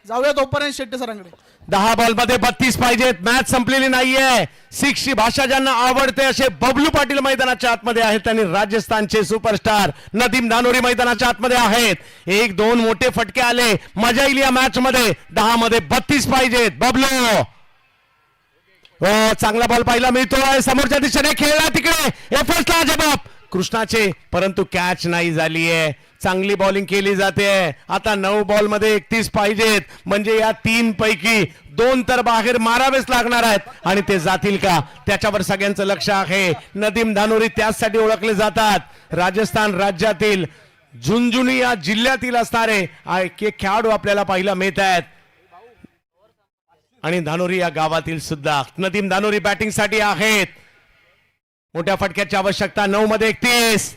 जाऊया तोपर्यंत शेट्टी सरांकडे. 10 बॉलमध्ये 32 पाहिजेत. मॅच संपलेली नाहीये. सिक्सची भाषा ज्यांना आवडते असे बबलू पाटील मैदानाच्या आतमध्ये आहेत आणि राजस्थानचे सुपरस्टार नदीम धानोरी मैदानाच्या आतमध्ये आहेत. 1-2 मोठे फटके आले. मजा येईल या मॅच मध्ये. 10 मध्ये 32 पाहिजेत. बबलू हो, चांगला बॉल पाहिला मिळतोय. समोरच्या दिशेने खेळला तिकडे एफर्टला जबाब कृष्णाचे, परंतु कॅच नाही झालीये. चांगली बॉलिंग केली जाते. आता 9 बॉल मध्ये 31 पाहिजेत. म्हणजे या 3 पैकी 2 तर बाहेर मारावेच लागणार आहेत आणि ते जातील का त्याच्यावर सगळ्यांचं लक्ष आहे. नदीम धानोरी त्याचसाठी ओळखले जातात. राजस्थान राज्यातील झुंझुनू या जिल्ह्यातील असणारे खेळाडू आपल्याला पाहायला मिळत आहेत आणि धानोरी या गावातील सुद्धा. नदीम धानोरी बॅटिंग साठी आहेत. मोठ्या फटक्याची आवश्यकता. 9 मध्ये 31.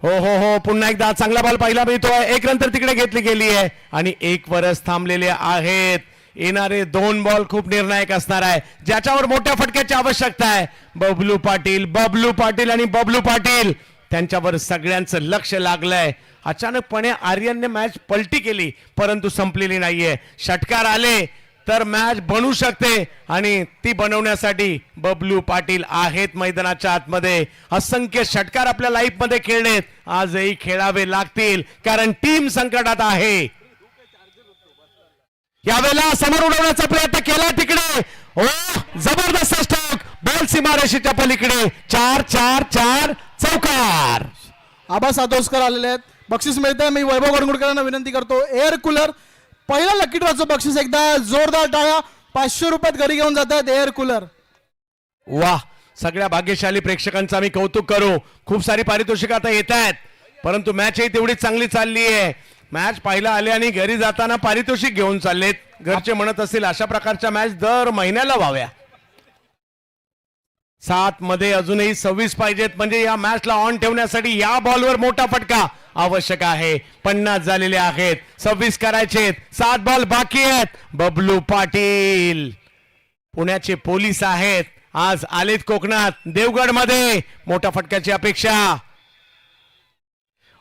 हो हो हो, पुन्हा एकदा चांगला बॉल पाहिला मिळतोय. 1 रन तर तिकडे घेतली गेली आहे आणि 1 वरच थांबलेले आहेत. येणारे 2 बॉल खूप निर्णायक असणार आहे, ज्याच्यावर मोठ्या फटक्याची आवश्यकता आहे. बबलू पाटील आणि बबलू पाटील त्यांच्यावर सगळ्यांचं लक्ष लागलंय. अचानकपणे आर्यनने मॅच पलटी केली, परंतु संपलेली नाहीये. षटकार आले तर मॅच बनू शकते आणि ती बनवण्यासाठी बबलू पाटील आहेत मैदानाच्या आतमध्ये. असंख्य षटकार आपल्या लाईफ मध्ये खेळलेत, आजही खेळावे लागतील कारण टीम संकटात आहे. यावेळेला समोर उडवण्याचा प्रयत्न केला तिकडे. ओ, जबरदस्त स्ट्रोक. बॉल सीमारेषेच्या पलीकडे. 4-4-4 चौकार. आबा सातोसकर आलेले आहेत. बक्षीस मिळतंय. मी वैभव गणगुडकरांना विनंती करतो, एअर कूलर पहिला लकी ड्रॉचं बक्षीस एकदा जोरदार टाळ्या. 500 रुपयात घरी घेऊन जातात एअर कूलर. वाह, सगळ्या भाग्यशाली प्रेक्षकांचं आम्ही कौतुक करू. खूप सारी पारितोषिक आता येत आहेत, परंतु मॅचही तेवढीच चांगली चालली आहे. मॅच पाहायला आले आणि घरी जाताना पारितोषिक घेऊन चाललेत. घरचे म्हणत असतील अशा प्रकारच्या मॅच दर महिन्याला व्हाव्या. 7 मध्ये अजूनही 26 पाहिजेत. म्हणजे या मॅचला ऑन ठेवण्यासाठी या बॉलवर मोठा फटका आवश्यक आहे. 50 झालेले आहेत. 26 करायचेत. 7 बॉल बाकी आहेत. बबलू पाटील पुण्याचे पोलीस आहेत, आज आलेत कोकणात देवगड मध्ये. मोठ्या फटक्याची अपेक्षा.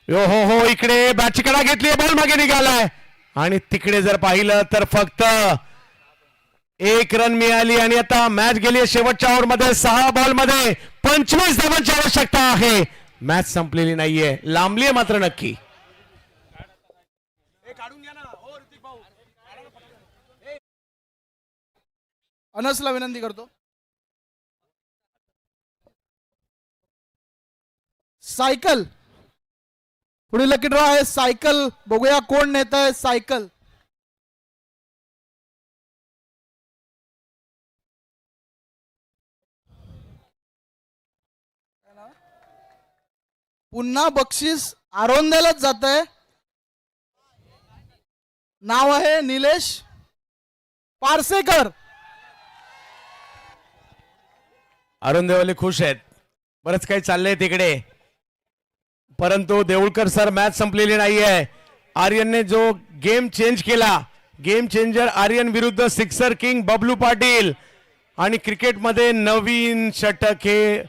हो हो हो, इकडे बॅटची कडा घेतली. बॉल मागे निघालाय आणि तिकडे जर पाहिलं तर फक्त 1 रन मिळाली आणि आता मॅच गेली शेवटच्या ओव्हर मध्ये. 6 बॉल मध्ये 25 धावांची आवश्यकता आहे. मॅच संपलेली नाहीये, लांबली आहे मात्र नक्की. अनसला विनंती करतो. सायकल पुढील लकी ड्रॉ आहे. सायकल बघूया कोण नेत आहे सायकल. पुन्हा बक्षीस आरोंद्यालाच जात आहे. नाव आहे निलेश पारसेकर. अरुणदेवले खुश आहेत. बरंच काही चाललंय तिकडे, परंतु देऊळकर सर मॅच संपलेली नाहीये. आर्यनने जो गेम चेंज केला, गेम चेंजर आर्यन विरुद्ध सिक्सर किंग बबलू पाटील. आणि क्रिकेटमध्ये नवीन षटक हे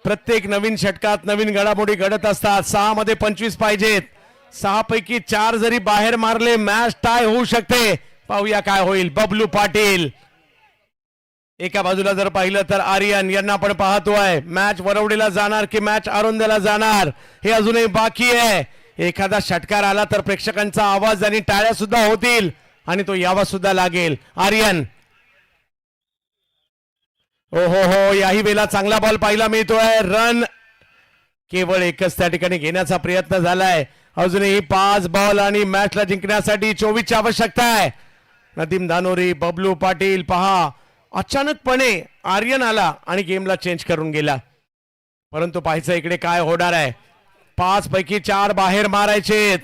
प्रत्येक नवीन षटकात नवीन घडामोडी घडत असतात. 6 मध्ये 25 पाहिजेत. 6 पैकी 4 जरी बाहेर मारले मॅच टाय होऊ शकते. पाहूया काय होईल. बबलू पाटील एका बाजूला जर पाहिलं तर आर्यन यांना आपण पाहतोय. मॅच वरवडीला जाणार की मॅच आरोंद्याला जाणार हे अजूनही बाकी आहे. एखादा षटकार आला तर प्रेक्षकांचा आवाज आणि टाळ्या सुद्धा होतील आणि तो यावा सुद्धा लागेल. आर्यन हो हो हो, याही वेळेला चांगला बॉल पाहायला मिळतोय. रन केवळ एकच त्या ठिकाणी घेण्याचा प्रयत्न झालाय. अजूनही 5 बॉल आणि मॅचला जिंकण्यासाठी 24 ची आवश्यकता आहे. नदीम धानोरी, बबलू पाटील पहा, अचानकपणे आर्यन आला आणि गेमला चेंज करून गेला. परंतु पाहायचं इकडे काय होणार आहे. 5 पैकी 4 बाहेर मारायचे.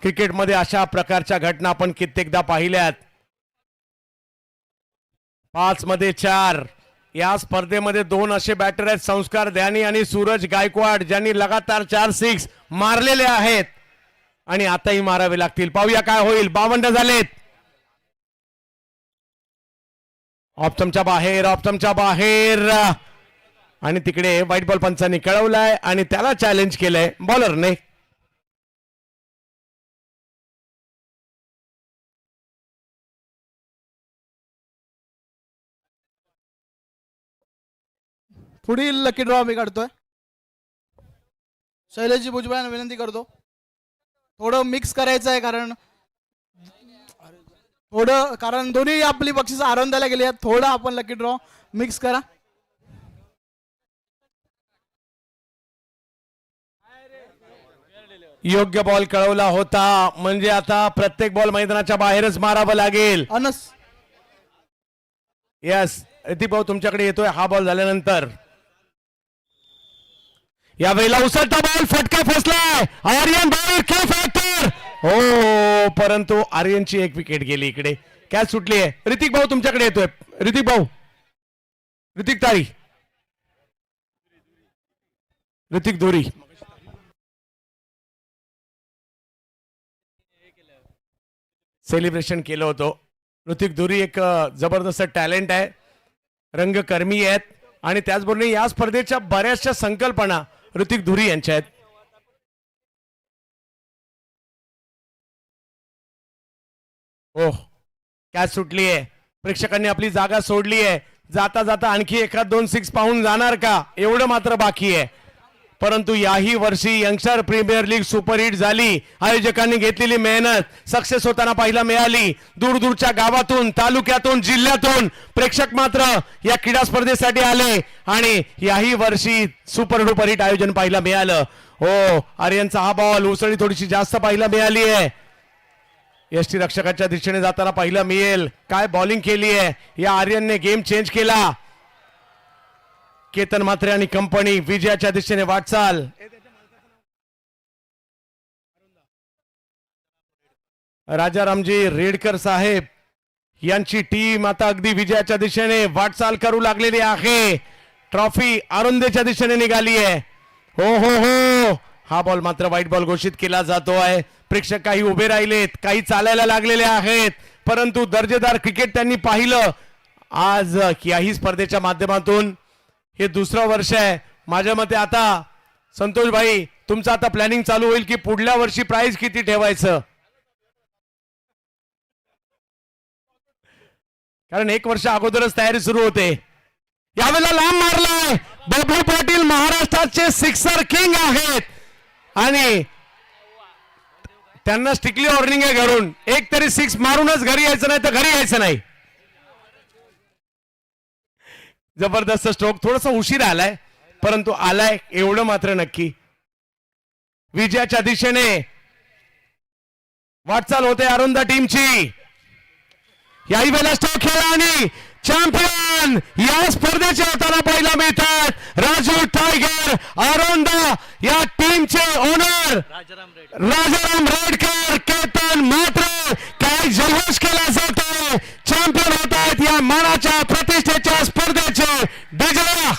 क्रिकेटमध्ये अशा प्रकारच्या घटना आपण कित्येकदा पाहिल्यात. 5 मध्ये 4. या स्पर्धेमध्ये 2 असे बॅटर आहेत, संस्कार ध्यानी आणि सूरज गायकवाड, ज्यांनी लगातार 4 सिक्स मारलेले आहेत आणि आताही मारावे लागतील. पाहूया काय होईल. 52 झालेत. ऑप्टमच्या बाहेर आणि तिकडे व्हाईट बॉल पंचांनी कळवलाय आणि त्याला चॅलेंज केलंय बॉलरने. पुढील लकी ड्रॉ मी काढतोय. शैलेशजी भुजबळांना विनंती करतो, थोडं मिक्स करायचं आहे कारण दोन्ही आपली बक्षीस आनंदाला गेली आहेत. थोडं आपण लकी ड्रॉ मिक्स करा. योग्य बॉल कळवला होता, म्हणजे आता प्रत्येक बॉल मैदानाच्या बाहेरच मारावं लागेल. अनस यस ऋतिक भाऊ तुमच्याकडे येतोय हा बॉल झाल्यानंतर. या वेळेला उसळता बॉल, फटका फसलाय. आर्यन बाहेर के फॅक्टर. हो, परंतु आर्यनची एक विकेट गेली. इकडे कॅच सुटली आहे. ऋतिक भाऊ तुमच्याकडे येतोय. ऋतिक तारी, ऋतिक धुरी. सेलिब्रेशन केलं होतं. ऋतिक धुरी एक जबरदस्त टॅलेंट आहे, रंगकर्मी आहेत आणि त्याचबरोबर या स्पर्धेच्या बऱ्याचशा संकल्पना ऋतिक धुरी यांच्या आहेत. हो, कॅच सुटली आहे. प्रेक्षकांनी आपली जागा सोडली आहे. जाता जाता आणखी एखाद 2 6 पाहून जाणार का, एवढं मात्र बाकी आहे. परंतु याही वर्षी यंगस्टर प्रीमियर लीग सुपरहिट झाली. आयोजकांनी घेतलेली मेहनत सक्सेस होताना पाहायला मिळाली. दूरदूरच्या गावातून, तालुक्यातून, जिल्ह्यातून प्रेक्षक मात्र या क्रीडा स्पर्धेसाठी आले आणि याही वर्षी सुपर डुपर हिट आयोजन पाहायला मिळालं. हो, आर्यनचा हा बॉल उसळी थोडीशी जास्त पाहायला मिळाली आहे. यष्टी रक्षकाच्या दिशेने जाताना पाहायला मिळेल. काय बॉलिंग केली आहे या आर्यनने, गेम चेंज केला. केतन म्हात्रे आणि कंपनी विजयाच्या दिशेने वाटचाल. राजारामजी रेडकर साहेब यांची टीम आता अगदी विजयाच्या दिशेने वाटचाल करू लागलेली आहे. ट्रॉफी आरुंदेच्या दिशेने निघाली आहे. हो हो हो, हा बॉल मात्र वाईट बॉल घोषित केला जातो आहे. प्रेक्षक काही उभे राहिलेत, काही चालायला लागलेले आहेत, परंतु दर्जेदार क्रिकेट त्यांनी पाहिलं आज याही स्पर्धेच्या माध्यमातून. हे दुसरं वर्ष आहे. माझ्या मते आता संतोष भाई तुमचं आता प्लॅनिंग चालू होईल की पुढल्या वर्षी प्राइस किती ठेवायचं, कारण 1 वर्ष अगोदरच तयारी सुरू होते. यावेळेला लांब मारलाय. बबलू पाटील महाराष्ट्राचे सिक्सर किंग आहेत आणि त्यांना स्ट्रिक्टली वॉर्निंग आहे घरून, एक तरी 6 मारूनच घरी यायचं नाही तर घरी यायचं नाही. जबरदस्त स्ट्रोक, थोडासा उशीर आलाय परंतु आलाय एवढं मात्र नक्की. विजयाच्या दिशेने वाटचाल होते अरुंदा टीमची. याही वेळेला स्ट्रोक खेळला आणि चॅम्पियन या स्पर्धेचे होताना पाहायला मिळतात राजू टायगर अरोंदा या टीमचे ओनर राजाराम रेडकर. केतन म्हात्रे, काय जल्लोष केला जातोय. चॅम्पियन होत आहेत या मानाच्या प्रतिष्ठेच्या स्पर्धेचे. डिजला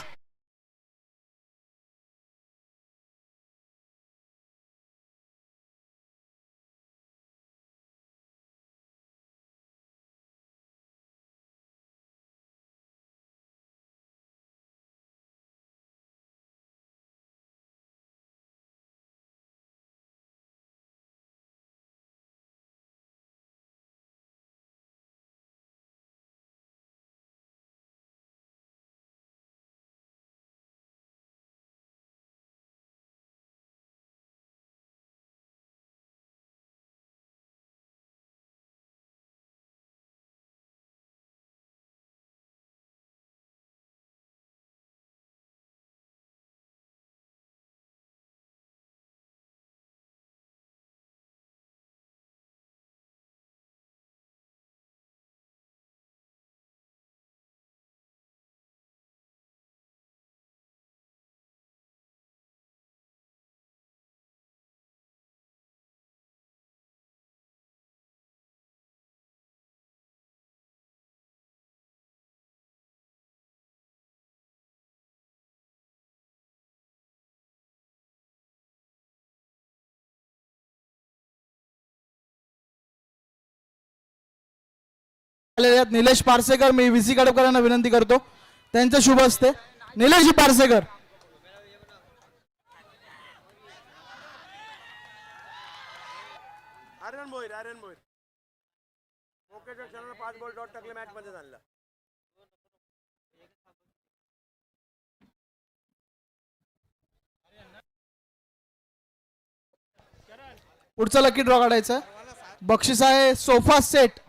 निलेश पारसेकर, मी व्हीसी कडकरांना विनंती करतो त्यांच्या शुभ हस्ते. निलेश पारसेकर. आर्यन भोईर 5 बॉल डॉट टाकले मॅच मध्ये झाला. पुढचा लकी ड्रॉ काढायचा. बक्षीस आहे सोफा सेट